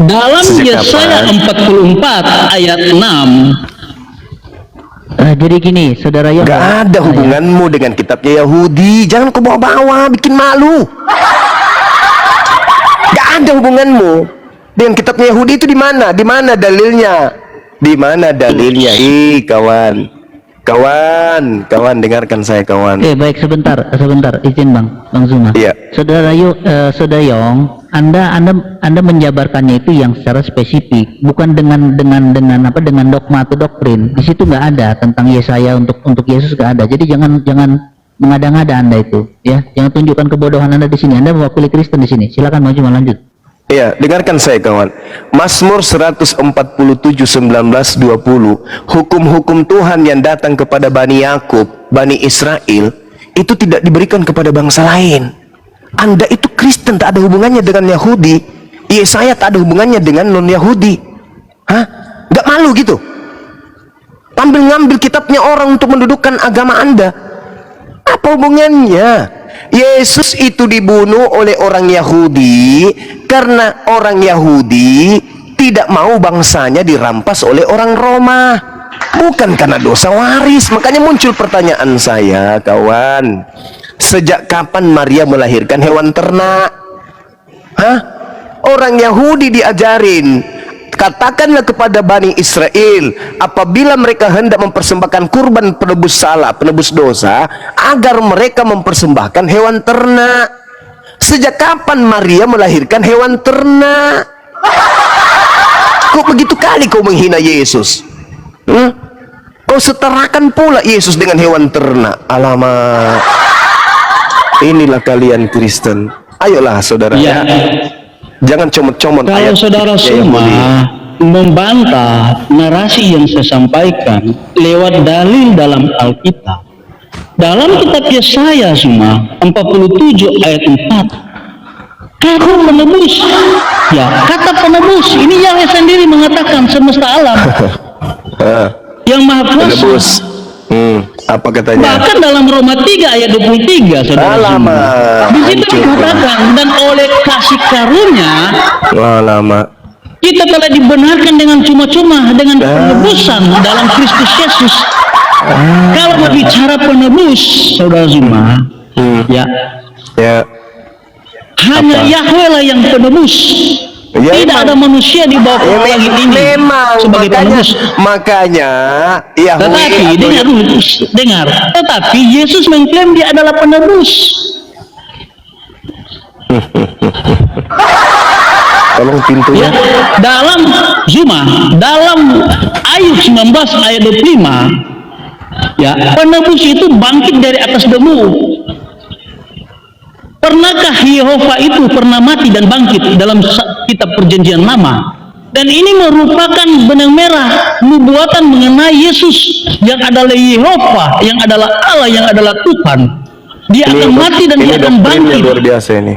Dalam Yesaya 44 ayat 6. Jadi gini, saudara Yoh. Gak ada hubunganmu dengan kitabnya Yahudi. Jangan kau bawa-bawa, bikin malu. Gak ada hubunganmu dengan kitabnya Yahudi itu. Di mana dalilnya? Kawan, dengarkan saya, kawan. Baik, sebentar, izin Bang Zuma. Iya. Saudara Yong, Anda menjabarkannya itu yang secara spesifik, bukan dengan dogma atau doktrin. Di situ nggak ada tentang Yesaya untuk Yesus, nggak ada. Jadi jangan mengada-ngada Anda itu, ya. Jangan tunjukkan kebodohan Anda di sini. Anda mewakili Kristen di sini. Silakan maju lanjut. Ya, dengarkan saya kawan. Mazmur 147 19 20. Hukum-hukum Tuhan yang datang kepada Bani Yakub, Bani Israel, itu tidak diberikan kepada bangsa lain. Anda itu Kristen, tak ada hubungannya dengan Yahudi. Yesaya tak ada hubungannya dengan non-Yahudi. Hah? Gak malu gitu? Ngambil kitabnya orang untuk mendudukkan agama Anda. Apa hubungannya? Yesus itu dibunuh oleh orang Yahudi karena orang Yahudi tidak mau bangsanya dirampas oleh orang Roma, bukan karena dosa waris. Makanya muncul pertanyaan saya, kawan, sejak kapan Maria melahirkan hewan ternak? Hah? Orang Yahudi diajarin, katakanlah kepada Bani Israel, apabila mereka hendak mempersembahkan kurban penebus salah, penebus dosa, agar mereka mempersembahkan hewan ternak. Sejak kapan Maria melahirkan hewan ternak? Kok begitu kali kau menghina Yesus? Kau setarakan pula Yesus dengan hewan ternak. Alamak, inilah kalian Kristen. Ayolah saudara, Ya, jangan comot-comot kalau ayat saudara semua membantah narasi yang saya sampaikan lewat dalil dalam Alkitab, dalam kitab Yesaya semua 47 ayat 4, kata penebus, ya kata penebus ini Yahweh sendiri mengatakan, semesta alam yang maha kuasa. penebus. Apa katanya? Bahkan dalam Roma 3 ayat 23, saudara semua, Alamak, di situ hancur. dikatakan, dan oleh kasih karunia Alamak. kita telah dibenarkan dengan cuma-cuma dengan penebusan dalam Kristus Yesus. Kalau berbicara penebus, saudara semua, ya Ya, hanya Apa? Yahweh lah yang penebus. Ya, Tidak emang. ada manusia di bawah langit ini memang sebagai penebus. makanya Yahweh Tetapi atau dengar dulu, dengar. Tetapi Yesus mengklaim dia adalah penebus. tolong Ya, pintunya. dalam dalam Ayub 19 ayat 25, ya, penebus itu bangkit dari atas debu. Pernahkah Yehova itu pernah mati dan bangkit dalam kitab Perjanjian Lama? Dan ini merupakan benang merah nubuatan mengenai Yesus yang adalah Yehova, yang adalah Allah, yang adalah Tuhan. Dia akan mati dan dia akan doktrin yang bangkit. luar biasa ini.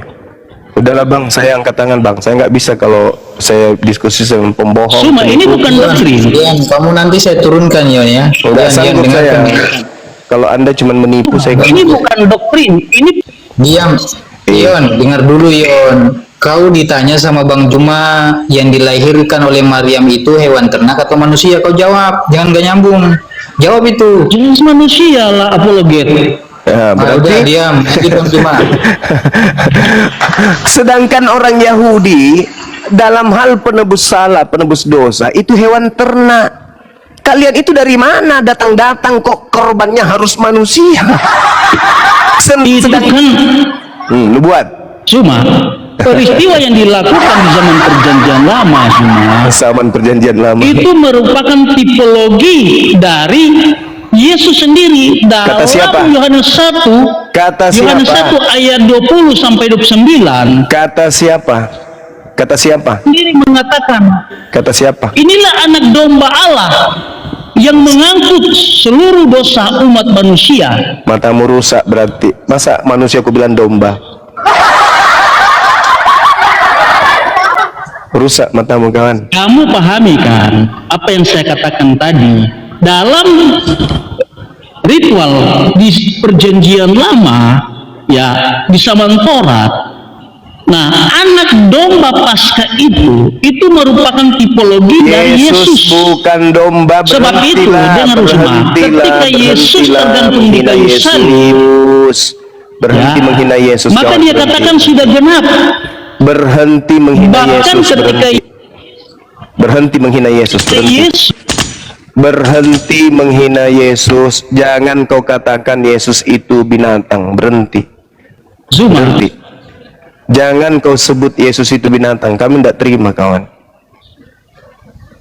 Udahlah bang, saya angkat tangan bang. Saya nggak bisa kalau saya diskusi sama pembohong. Cuma ini bukan doktrin. Dian, kamu nanti saya turunkan Yon ya. Nggak Dian, sanggup saya. dengarkan. Kalau anda cuma menipu, saya nggak. Ini bukan doktrin. Ini Diam, Yon, dengar dulu Yon. Kau ditanya sama Bang Juma, yang dilahirkan oleh Maryam itu hewan ternak atau manusia? Kau jawab, jangan gak nyambung. Jawab itu. jenis manusia lah apologet. Ya, Udah berarti diam, nanti Bang Juma. sedangkan orang Yahudi dalam hal penebus salah, penebus dosa itu hewan ternak. Kalian itu dari mana datang-datang kok korbannya harus manusia? Itu Sedang kan lu buat cuma peristiwa yang dilakukan di zaman Perjanjian Lama semua zaman Perjanjian Lama. itu merupakan tipologi dari Yesus sendiri. Kata siapa? Dalam Yohanes 1, Kata Yohanes siapa? 1 ayat 20 sampai 29 Kata siapa? Kata siapa? sendiri mengatakan, Kata siapa? inilah anak domba Allah yang mengangkut seluruh dosa umat manusia. Matamu rusak berarti. Masa manusia aku bilang domba? Rusak matamu kawan. Kamu pahami kan apa yang saya katakan tadi? Dalam ritual di Perjanjian Lama, ya di zaman Taurat, nah anak domba Paskah itu merupakan tipologi dari Yesus. bukan domba. Sebab itu, dengar semua, ketika Yesus tergantung di menghina kayu salib, Yesus. Berhenti ya, menghina Yesus. maka kawan, dia berhenti. katakan sudah genap. Berhenti menghina Bahkan Yesus. ketika Berhenti menghina Yesus. Berhenti. Yesus Berhenti menghina Yesus. Jangan kau katakan Yesus itu binatang. Berhenti. Zuma, Berhenti. Jangan kau sebut Yesus itu binatang. Kami tidak terima kawan.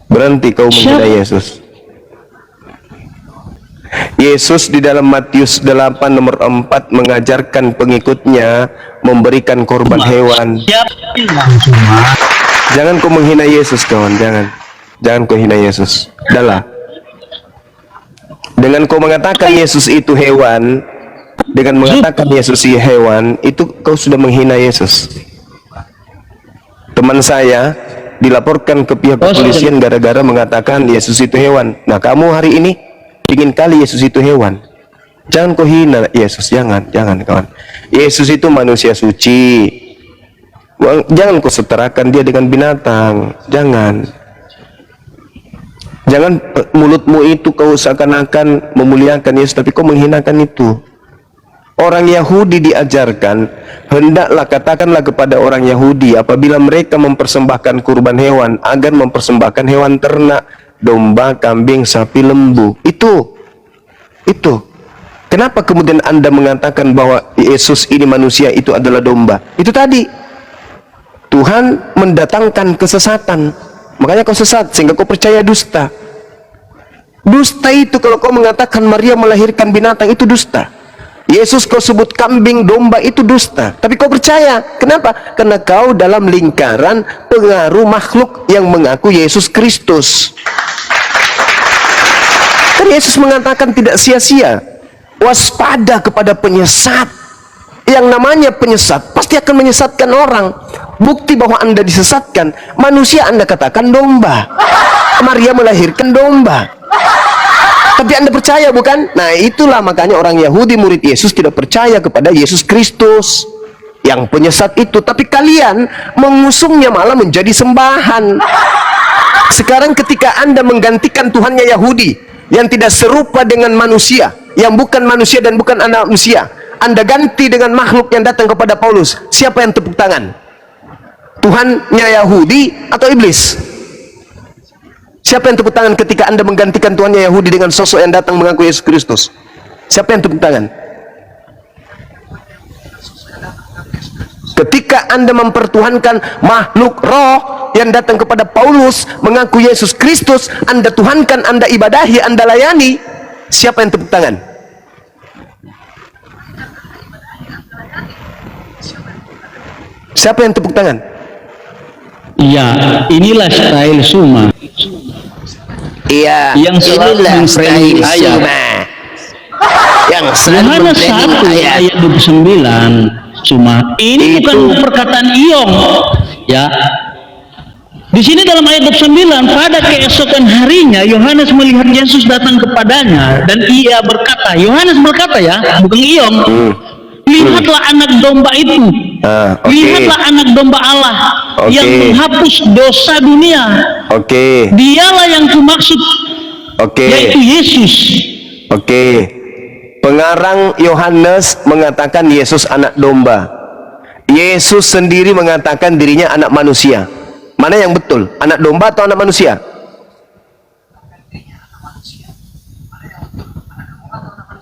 Berhenti kau menghina Siapa? Yesus. Yesus di dalam Matius 8 nomor 4 mengajarkan pengikutnya memberikan korban hewan. Jangan kau menghina Yesus, kawan. Jangan kau hina Yesus. Dahlah. Dengan kau mengatakan Yesus itu hewan, dengan mengatakan Yesus itu hewan, itu kau sudah menghina Yesus. Teman saya dilaporkan ke pihak kepolisian gara-gara mengatakan Yesus itu hewan. Nah, kamu hari ini ingin kali Yesus itu hewan. Jangan kau hina Yesus, jangan kawan. Yesus itu manusia suci. Jangan kau setarakan dia dengan binatang. Jangan mulutmu itu kau seakan-akan memuliakan Yesus, tapi kau menghinakan itu. Orang Yahudi diajarkan, hendaklah katakanlah kepada orang Yahudi apabila mereka mempersembahkan kurban hewan, agar mempersembahkan hewan ternak, domba, kambing, sapi, lembu. Itu. Kenapa kemudian Anda mengatakan bahwa Yesus ini manusia, itu adalah domba? Itu tadi. Tuhan mendatangkan kesesatan. Makanya kau sesat, sehingga kau percaya dusta. Dusta itu kalau kau mengatakan Maria melahirkan binatang, itu dusta. Yesus kau sebut kambing, domba, itu dusta. Tapi kau percaya. Kenapa? Karena kau dalam lingkaran pengaruh makhluk yang mengaku Yesus Kristus. Kan Yesus mengatakan tidak sia-sia. Waspada kepada penyesat. Yang namanya penyesat pasti akan menyesatkan orang. Bukti bahwa Anda disesatkan, manusia Anda katakan domba. Maria melahirkan domba. Tapi Anda percaya, bukan? Nah, itulah makanya orang Yahudi murid Yesus tidak percaya kepada Yesus Kristus yang penyesat itu. Tapi kalian mengusungnya malah menjadi sembahan. Sekarang ketika Anda menggantikan Tuhannya Yahudi yang tidak serupa dengan manusia, yang bukan manusia dan bukan anak manusia, Anda ganti dengan makhluk yang datang kepada Paulus, siapa yang tepuk tangan? Tuhannya Yahudi atau iblis? Siapa yang tepuk tangan ketika Anda menggantikan Tuhannya Yahudi dengan sosok yang datang mengaku Yesus Kristus? Siapa yang tepuk tangan? Ketika Anda mempertuhankan makhluk roh yang datang kepada Paulus mengaku Yesus Kristus, Anda tuhankan, Anda ibadahi, Anda layani, siapa yang tepuk tangan? Siapa yang tepuk tangan? Iya, inilah style Suma. Iya, Yang selalu memframing ayat. Yang selalu Yohanes 1 ayat 29, Suma. Ini Itu. bukan perkataan Iong. Ya. Di sini dalam ayat 29, pada keesokan harinya Yohanes melihat Yesus datang kepadanya dan ia berkata, Yohanes berkata ya, bukan Iong. Lihatlah anak domba itu. Oke. Lihatlah anak domba Allah yang Oke. menghapus dosa dunia. Oke. Dialah yang kumaksud, Oke. yaitu Yesus. Oke. Pengarang Yohanes mengatakan Yesus anak domba. Yesus sendiri mengatakan dirinya anak manusia. Mana yang betul? Anak domba atau anak manusia?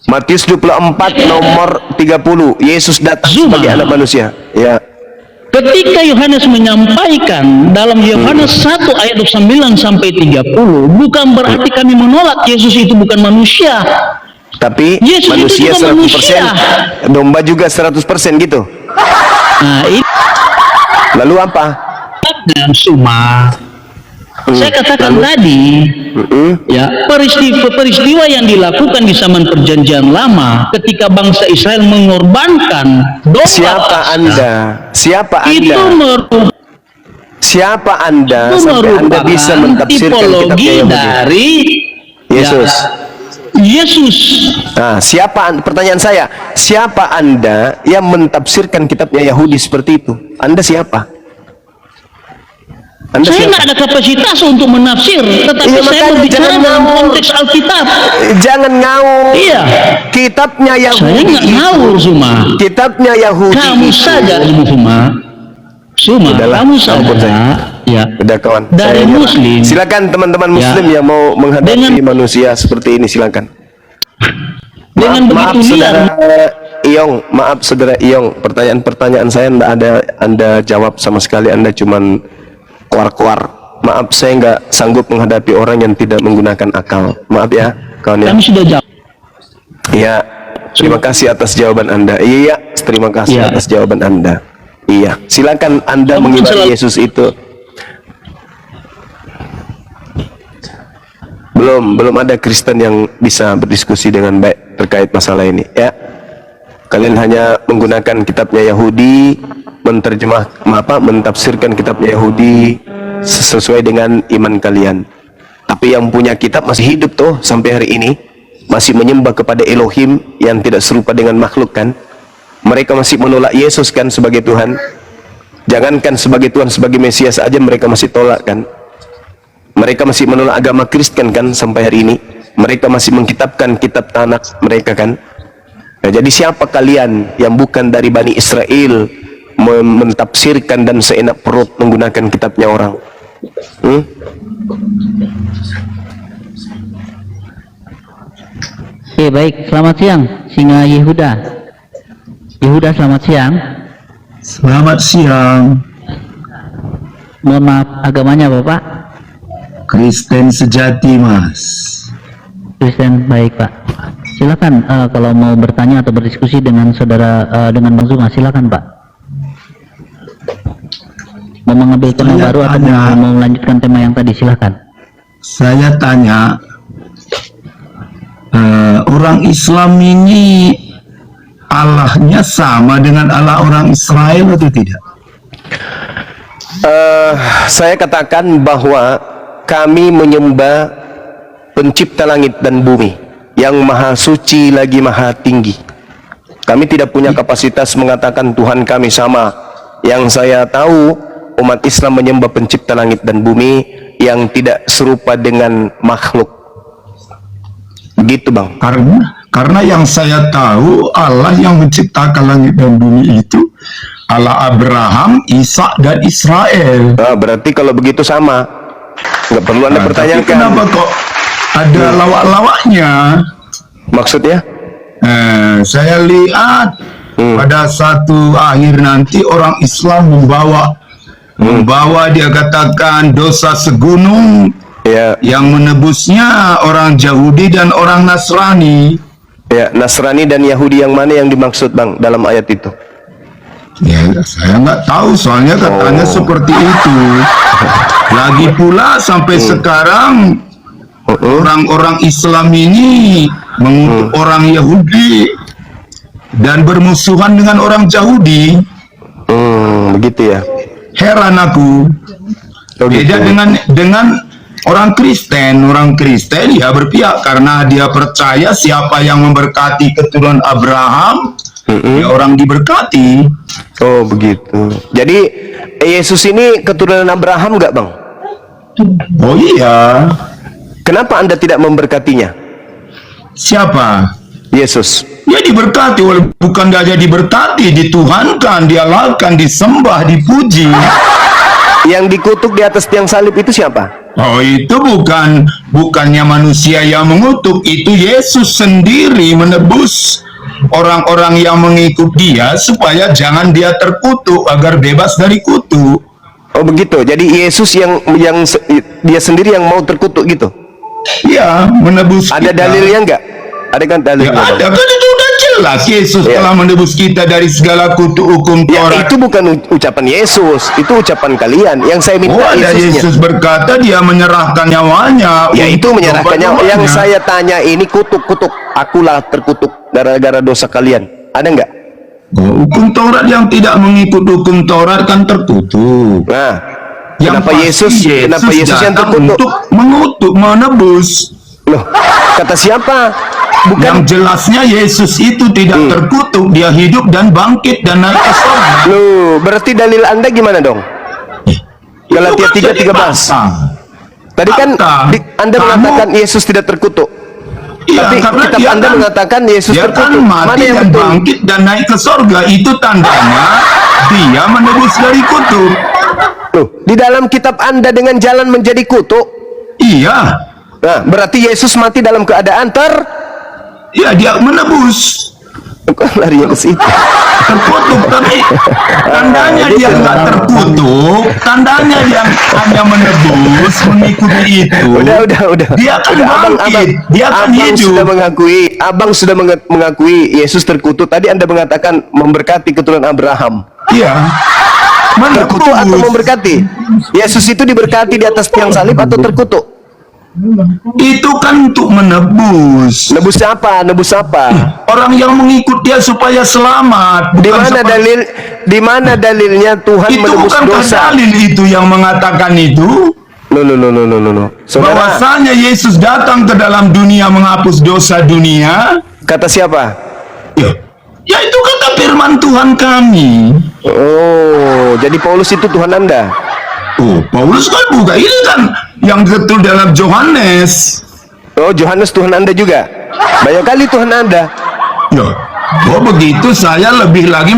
Matius 24 nomor 30. Yesus datang Zuma. sebagai anak manusia. Ya. Ketika Yohanes menyampaikan dalam Yohanes 1 ayat 29 sampai 30, bukan berarti kami menolak Yesus itu bukan manusia. Tapi Yesus itu manusia juga 100%, manusia. domba juga 100% gitu. Nah, ini Lalu apa? dalam Suma. Saya katakan tadi, ya, peristiwa yang dilakukan di zaman perjanjian lama ketika bangsa Israel mengorbankan domba Siapa Paskah, Anda? Siapa itu Anda? Siapa Anda sampai Anda bisa mentafsirkan tipologi kitabnya Yahudi? dari Yesus. Yesus. Nah, pertanyaan saya, siapa Anda yang mentafsirkan kitabnya Yahudi seperti itu? Anda siapa? Anda Saya siapa? nggak ada kapasitas untuk menafsir, tetapi Iya, saya makanya berbicara jangan dalam ngawur. konteks Alkitab. Jangan ngawur. Iya. Kitabnya Saya Yahudi nggak ngawur, Suma. Kitabnya Yahudi Kamu itu. saja, Suma. Udahlah, Kamu ampun saja. Ya. Udah kawan. Dari Saya nyerah. Muslim. Silakan teman-teman Ya. Muslim yang mau menghadapi Dengan- manusia seperti ini, silakan. Dengan maaf begitu liar. Maaf saudara Iyong, pertanyaan-pertanyaan saya tidak ada Anda jawab sama sekali. Anda cuman kuar-kuar. Maaf, saya nggak sanggup menghadapi orang yang tidak menggunakan akal. Maaf ya, kawan ya. Kami sudah jawab. Iya, terima kasih atas jawaban Anda. Iya, terima kasih Iya. atas jawaban Anda. Iya, silakan Anda Kamu mengimani selalu- Yesus itu. Belum ada Kristen yang bisa berdiskusi dengan baik terkait masalah ini, ya. Kalian hanya menggunakan kitabnya Yahudi, mentafsirkan kitabnya Yahudi sesuai dengan iman kalian. Tapi yang punya kitab masih hidup tuh sampai hari ini, masih menyembah kepada Elohim yang tidak serupa dengan makhluk kan. Mereka masih menolak Yesus kan sebagai Tuhan. Jangankan sebagai Tuhan, sebagai Mesias aja mereka masih tolak kan. Mereka masih menolak agama Kristen kan sampai hari ini. Mereka masih mengkitabkan kitab Tanakh mereka kan. Nah, jadi siapa kalian yang bukan dari Bani Israel mentafsirkan dan seenak perut menggunakan kitabnya orang? Oke, baik. Selamat siang, Singa Yehuda. Yehuda, selamat siang. Selamat siang, Mohon maaf, agamanya Bapak? Kristen sejati, Mas. Kristen, baik Pak. Silakan kalau mau bertanya atau berdiskusi dengan saudara dengan Bang Zuma, silakan Pak. Mau mengambil tema Saya baru atau tanya. mau melanjutkan tema yang tadi, silakan. Saya tanya, orang Islam ini Allahnya sama dengan Allah orang Israel atau tidak? Saya katakan bahwa kami menyembah pencipta langit dan bumi yang maha suci lagi maha tinggi. Kami tidak punya kapasitas mengatakan Tuhan kami sama. Yang saya tahu, umat Islam menyembah pencipta langit dan bumi yang tidak serupa dengan makhluk. Begitu Bang. Karena yang saya tahu Allah yang menciptakan langit dan bumi itu Allah Abraham, Ishak dan Israel. Berarti kalau begitu sama. Nggak perlu Anda Tapi pertanyakan. kenapa kok ada lawak-lawaknya? Maksudnya? Saya lihat pada satu akhir nanti orang Islam membawa dia katakan dosa segunung Ya, yang menebusnya orang Yahudi dan orang Nasrani. ya, Nasrani dan Yahudi yang mana yang dimaksud Bang dalam ayat itu? Ya, saya nggak tahu soalnya katanya seperti itu. Lagi pula sampai sekarang orang-orang Islam ini mengutuk orang Yahudi dan bermusuhan dengan orang Yahudi. Begitu ya. Heran aku. Oh, Beda gitu. dengan orang Kristen. Orang Kristen ya berpihak karena dia percaya siapa yang memberkati keturunan Abraham, ya orang diberkati. Oh begitu. Jadi Yesus ini keturunan Abraham nggak Bang? Oh iya. Kenapa Anda tidak memberkatinya? Siapa? Yesus. Ya diberkati, walaupun bukan dia diberkati, dituhankan, dialahkan, disembah, dipuji. Yang dikutuk di atas tiang salib itu siapa? Oh itu bukannya manusia yang mengutuk, itu Yesus sendiri menebus orang-orang yang mengikut dia supaya jangan dia terkutuk, agar bebas dari kutuk. Oh begitu. Jadi Yesus dia sendiri yang mau terkutuk gitu. Ya, menebus Ada kita. dalilnya nggak? Ada kan Ya dalilnya? Bang? ada, kan itu udah jelas Yesus Ya. telah menebus kita dari segala kutuk hukum Ya, Taurat. itu bukan ucapan Yesus, itu ucapan kalian. Yang saya minta Oh, ada Yesusnya. Yesus berkata dia menyerahkan nyawanya. Ya itu untuk menyerahkan nyawa. obat-obatnya. Yang saya tanya ini kutuk-kutuk. Akulah terkutuk gara-gara dosa kalian. Ada nggak? Oh, hukum Taurat yang tidak mengikut hukum Taurat kan terkutuk. Nah, Yang kenapa pasti Yesus yang datang terkutuk? untuk mengutuk, menebus. Loh, kata siapa? Bukan. Yang jelasnya Yesus itu tidak terkutuk, dia hidup dan bangkit dan naik ke surga. Loh, berarti dalil Anda gimana dong? Galatia 3:13. Tadi kan Anda mengatakan Yesus tidak terkutuk. Iya, Tapi karena kitab dia Anda kan- mengatakan Yesus dia kan terkutuk. Mana mati yang dan betul? bangkit dan naik ke surga, itu tandanya dia menebus dari kutuk. Loh, di dalam kitab Anda dengan jalan menjadi kutuk. Iya. Nah, berarti Yesus mati dalam keadaan Ya, dia menebus. Kok larinya ke situ? Terkutuk, tapi tandanya dia nggak terkutuk, tandanya yang hanya menebus, mengikuti itu. Udah. Dia akan bangkit, dia akan hidup. Abang sudah mengakui Yesus terkutuk. Tadi Anda mengatakan memberkati keturunan Abraham. Iya. Mana Terkutuk atau memberkati? Yesus itu diberkati di atas tiang salib atau terkutuk? Itu kan untuk menebus. Nebus apa? Orang yang mengikut dia supaya selamat. Di mana dalilnya Tuhan Itu menebus bukankah dosa? dalil itu yang mengatakan itu? No. Saudara, Bahwasanya Yesus datang ke dalam dunia menghapus dosa dunia. kata siapa? Ya itu kata firman Tuhan kami. Oh, jadi Paulus itu Tuhan Anda. Oh, Paulus kan bukan. Ini kan yang betul dalam Yohanes. Oh, Yohanes Tuhan Anda juga. Banyak kali Tuhan Anda. Ya, begitu saya lebih lagi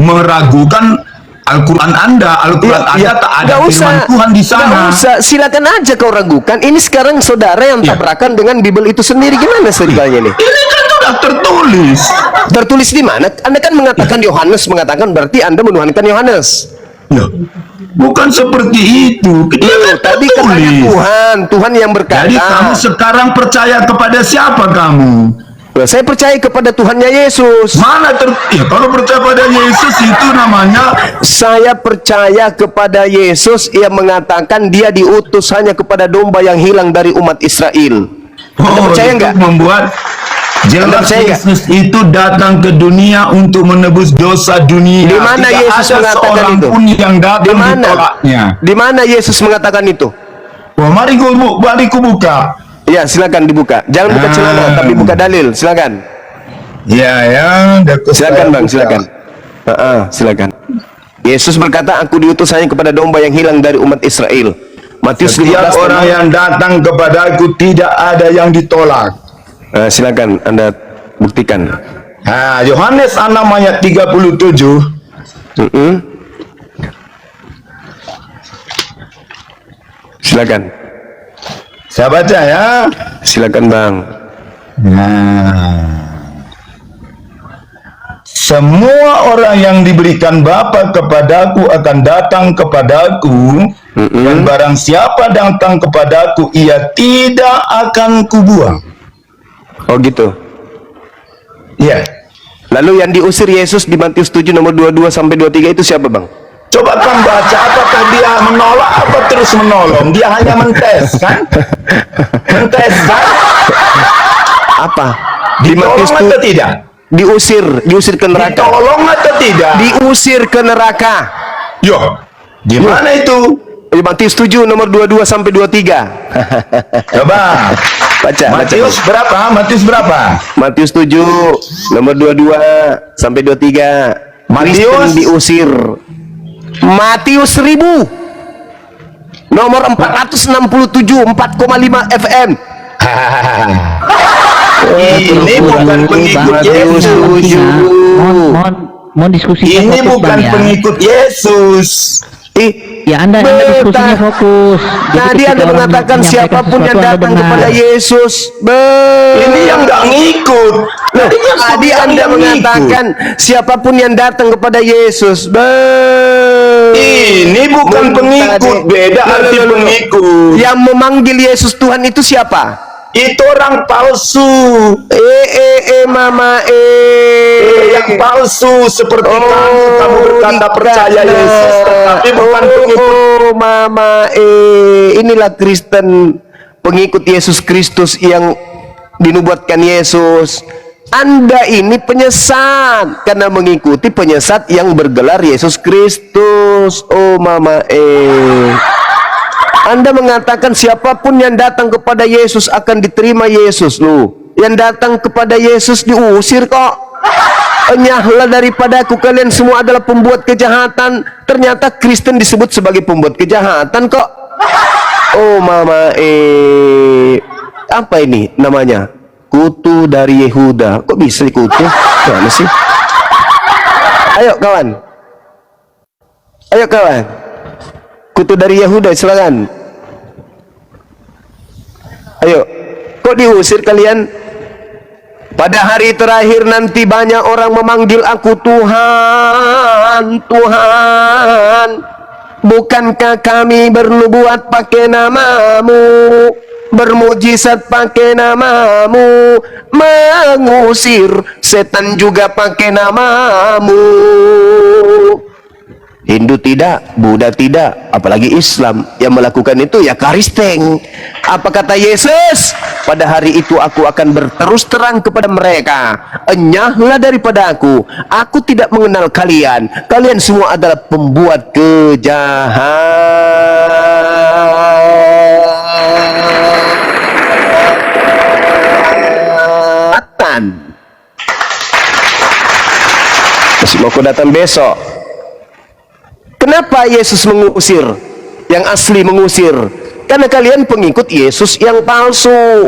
meragukan Al-Quran Anda. Al-Quran Anda tak ada firman Tuhan di sana. Nggak usah, silakan aja kau ragukan. Ini sekarang saudara yang tabrakan dengan Bible itu sendiri. Gimana ceritanya nih? Ini kan sudah tertulis. Tertulis di mana? Anda kan mengatakan Yohanes mengatakan, berarti Anda menuhankan Yohanes. Ya, bukan seperti itu. Tadi katanya Tuhan yang berkata. Jadi kamu sekarang percaya kepada siapa kamu? Saya percaya kepada Tuhannya Yesus. Kalau percaya pada Yesus itu namanya. Saya percaya kepada Yesus yang mengatakan dia diutus hanya kepada domba yang hilang dari umat Israel. Anda percaya nggak? Membuat jelas Yesus itu datang ke dunia untuk menebus dosa dunia. Di mana Tidak Yesus ada mengatakan seorang itu? pun yang datang ditolaknya. Di mana Yesus mengatakan itu? Mari ku buka. Ya, silakan dibuka. Jangan buka celana, tapi buka dalil. Silakan. Silakan Bang, silakan. Silakan. Yesus berkata, aku diutus hanya kepada domba yang hilang dari umat Israel. Matius 15. Setiap orang yang datang kepadaku tidak ada yang ditolak. Silakan Anda buktikan. Yohanes 6 ayat 37. Silakan. Saya baca ya. Silakan Bang. Semua orang yang diberikan Bapa kepadaku akan datang kepadaku, dan barang siapa datang kepadaku, ia tidak akan kubuang. Oh gitu. Iya. Lalu yang diusir Yesus di Matius 7 nomor 22 sampai 23 itu siapa Bang? Coba kan baca, apakah dia menolak apa terus menolong? Dia hanya mentes kan? Mentes kan? Apa? Di Matius Ditolong atau tidak? Diusir ke neraka. Ditolong atau tidak? Diusir ke neraka. Di mana itu? Di Matius 7 nomor 22 sampai 23. Coba. Baca. Matius berapa? Matius berapa? Matius 7 nomor 22 sampai 23. Kristen diusir. Matius 1000 nomor 467 4,5 FM. Ini bukan pengikut Yesus. Mohon diskusi. Ini bukan pengikut Yesus. Ya Anda diskusinya fokus. Tadi Anda mengatakan siapapun yang datang kepada Yesus, ini yang nggak ngikut. Tadi Anda mengatakan siapapun yang datang kepada Yesus, ini bukan pengikut, beda arti pengikut. Yang memanggil Yesus Tuhan itu siapa? Itu orang palsu. Mama yang palsu seperti kamu berkata percaya Yesus, tetapi bukan pengikut. Mama inilah Kristen, pengikut Yesus Kristus yang dinubuatkan Yesus. Anda ini penyesat karena mengikuti penyesat yang bergelar Yesus Kristus. Oh mama Anda mengatakan siapapun yang datang kepada Yesus akan diterima Yesus. Yang datang kepada Yesus diusir kok. Enyahlah daripadaku, kalian semua adalah pembuat kejahatan. Ternyata Kristen disebut sebagai pembuat kejahatan kok. Oh mama apa ini namanya? Kutu dari Yehuda. Kok bisa kutu? Mana sih? Ayo kawan. Kutu dari Yehuda, silakan. Ayo. Kok diusir kalian? Pada hari terakhir nanti banyak orang memanggil aku Tuhan, Tuhan. Bukankah kami bernubuat pakai namamu, bermujizat pakai namamu, mengusir setan juga pakai namamu? Hindu tidak, Buddha tidak, apalagi Islam yang melakukan itu ya Kristen. Apa kata Yesus? Pada hari itu aku akan berterus terang kepada mereka, enyahlah daripada aku tidak mengenal kalian. Kalian semua adalah pembuat kejahatan. Masih mau kau datang besok? Kenapa Yesus mengusir? Yang asli mengusir karena kalian pengikut Yesus yang palsu.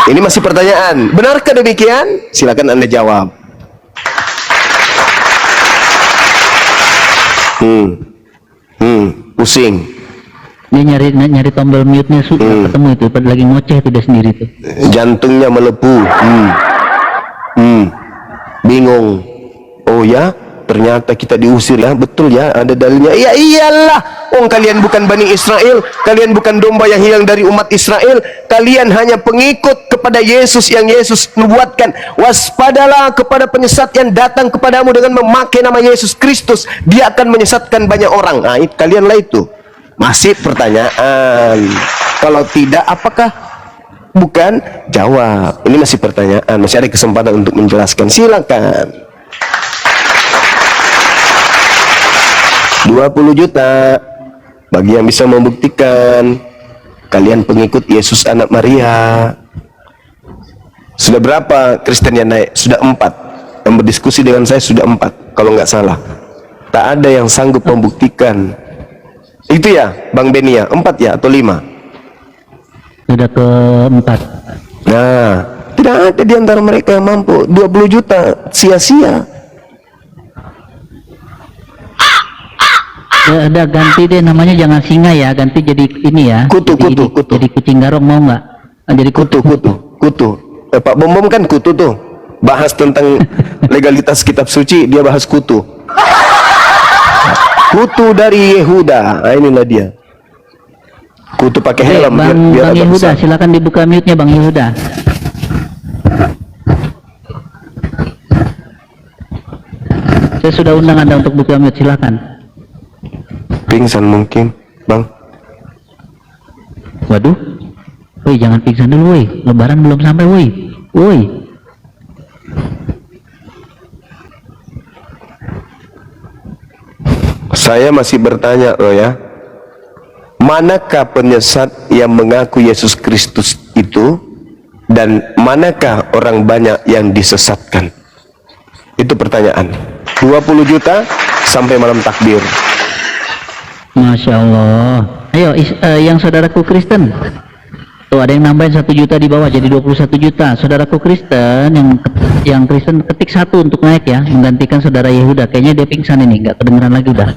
Ini masih pertanyaan, benarkah demikian? Silakan Anda jawab. Pusing. Dia nyari tombol mute-nya sudah ketemu itu, pada lagi ngoceh itu dia sendiri tuh. Jantungnya melepuh. Bingung. Oh ya, ternyata kita diusir ya, betul ya, ada dalilnya. Ya iyalah, kalian bukan Bani Israel, kalian bukan domba yang hilang dari umat Israel, kalian hanya pengikut kepada Yesus yang Yesus nubuatkan. Waspadalah kepada penyesat yang datang kepadamu dengan memakai nama Yesus Kristus, dia akan menyesatkan banyak orang. Nah, kalianlah itu. Masih pertanyaan. Kalau tidak, apakah bukan? Jawab. Ini masih pertanyaan, masih ada kesempatan untuk menjelaskan. Silakan. 20 juta bagi yang bisa membuktikan kalian pengikut Yesus anak Maria. Sudah berapa Kristen yang naik? Sudah 4. Yang berdiskusi dengan saya sudah 4 kalau nggak salah. Tak ada yang sanggup membuktikan. Itu ya Bang Benia, 4 ya atau 5? Sudah ke-4. Nah, tidak ada di antara mereka yang mampu. 20 juta sia-sia. Ada ganti deh namanya, jangan singa ya, ganti jadi ini ya. Kutu. Jadi kucing garong, mau nggak? Jadi kutu. Pak Bom kan kutu tuh. Bahas tentang legalitas kitab suci, dia bahas kutu. Kutu dari Yehuda. Nah, inilah dia. Kutu pakai helm. Bang biar Yehuda, silakan dibuka mute-nya Bang Yehuda. Saya sudah undang Anda untuk buka mute, silakan. Pingsan mungkin, Bang. Waduh, woi jangan pingsan dulu, woi. Lebaran belum sampai, woi. Saya masih bertanya loh ya. Manakah penyesat yang mengaku Yesus Kristus itu, dan manakah orang banyak yang disesatkan? Itu pertanyaan. 20 juta sampai malam takbir. Masya Allah. Ayo yang saudaraku Kristen, tuh ada yang nambahin 1 juta di bawah jadi 21 juta. Saudaraku Kristen yang Kristen ketik 1 untuk naik ya, menggantikan saudara Yehuda. Kayaknya dia pingsan ini, nggak kedengeran lagi udah.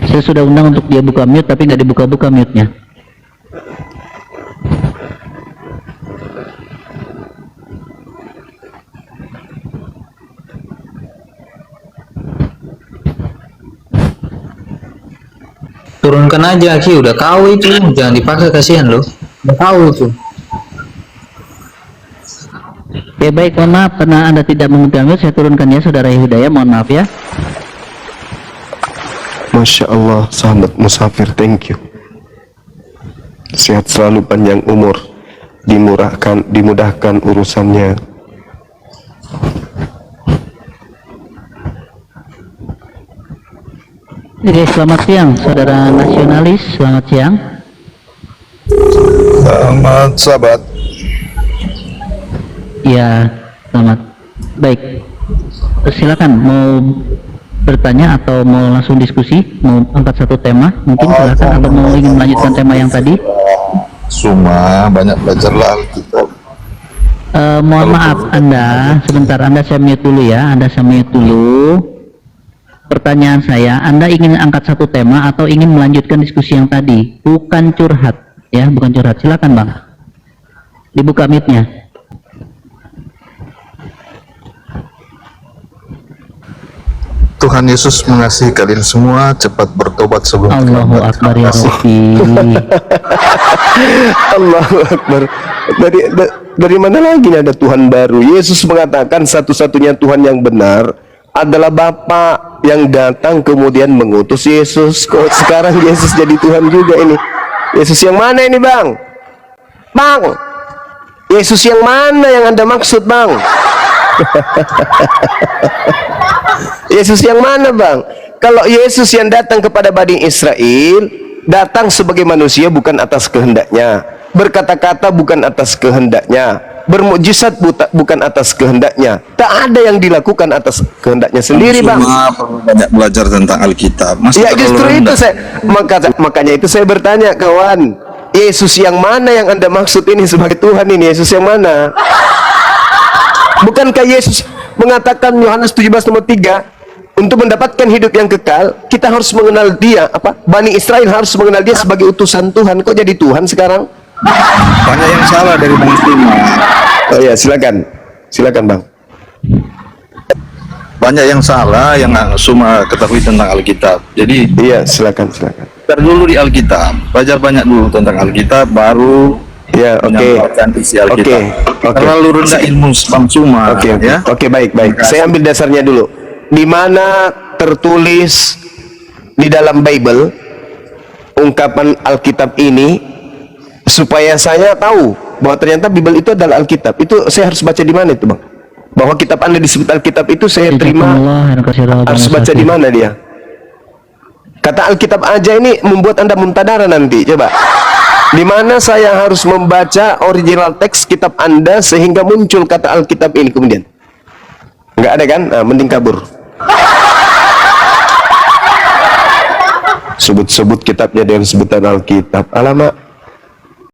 Saya sudah undang untuk dia buka mute tapi nggak dibuka-buka mute-nya. Turunkan aja Ki, udah kau itu, jangan dipaksa, kasihan loh. Udah kau itu. Ya baik, mohon maaf karena Anda tidak meminta mute, saya turunkan ya saudara Yehuda ya, mohon maaf ya. Masya Allah, sahabat musafir, thank you. Sehat selalu, panjang umur, dimudahkan urusannya. Oke, selamat siang saudara nasionalis, selamat siang. Selamat sahabat. Ya, selamat. Baik, silakan mau bertanya atau mau langsung diskusi, mau angkat satu tema mungkin, silakan, atau mau ingin melanjutkan tema yang tadi. Semua banyak belajarlah Alkitab. Mohon maaf Anda, sebentar, Anda saya mute dulu ya, Anda saya mute dulu. Pertanyaan saya, Anda ingin angkat satu tema atau ingin melanjutkan diskusi yang tadi? Bukan curhat, Ya, bukan curhat. Silakan Bang. Dibuka mic-nya. Tuhan Yesus mengasihi kalian semua, cepat bertobat sebelum Allahu terlambat. Akbar ya Rabbi. Allahu Akbar. Dari mana lagi nih ada Tuhan baru? Yesus mengatakan satu-satunya Tuhan yang benar adalah Bapa yang datang kemudian mengutus Yesus. Kok sekarang Yesus jadi Tuhan juga ini? Yesus yang mana ini Bang? Bang, Yesus yang mana yang Anda maksud Bang? Yesus yang mana Bang? Kalau Yesus yang datang kepada Bani Israel, datang sebagai manusia bukan atas kehendaknya, berkata-kata bukan atas kehendaknya, bermukjizat bukan atas kehendaknya, tak ada yang dilakukan atas kehendaknya sendiri Bang. Semua perlu banyak belajar tentang Alkitab. Ya justru itu makanya itu saya bertanya kawan, Yesus yang mana yang Anda maksud ini sebagai Tuhan ini? Yesus yang mana? Bukankah Yesus mengatakan Yohanes 17 nomor 3, untuk mendapatkan hidup yang kekal kita harus mengenal dia, Bani Israel harus mengenal dia sebagai utusan Tuhan. Kok jadi Tuhan sekarang? Banyak yang salah dari Bang Sima. Oh ya, silakan Bang. Banyak yang salah yang semua ketahui tentang Alkitab. Jadi Iya, silakan. belajar dulu di Alkitab, belajar banyak dulu tentang Alkitab, baru Ya, oke. menyampaikan isi Alkitab. Oke. Terlalu rendah ilmu Bang Suma. Oke, ya. Oke, baik. Saya ambil dasarnya dulu. Di mana tertulis di dalam Bible ungkapan Alkitab ini supaya saya tahu bahwa ternyata Bible itu adalah Alkitab. Itu saya harus baca di mana itu, Bang? Bahwa kitab Anda disebut Alkitab itu saya terima harus baca di mana dia? Kata Alkitab aja ini membuat Anda muntadara nanti. Coba. Di mana saya harus membaca original teks kitab Anda sehingga muncul kata Alkitab ini kemudian? Enggak ada kan? Nah, mending kabur. Sebut-sebut kitabnya dengan sebutan Alkitab. Alamak.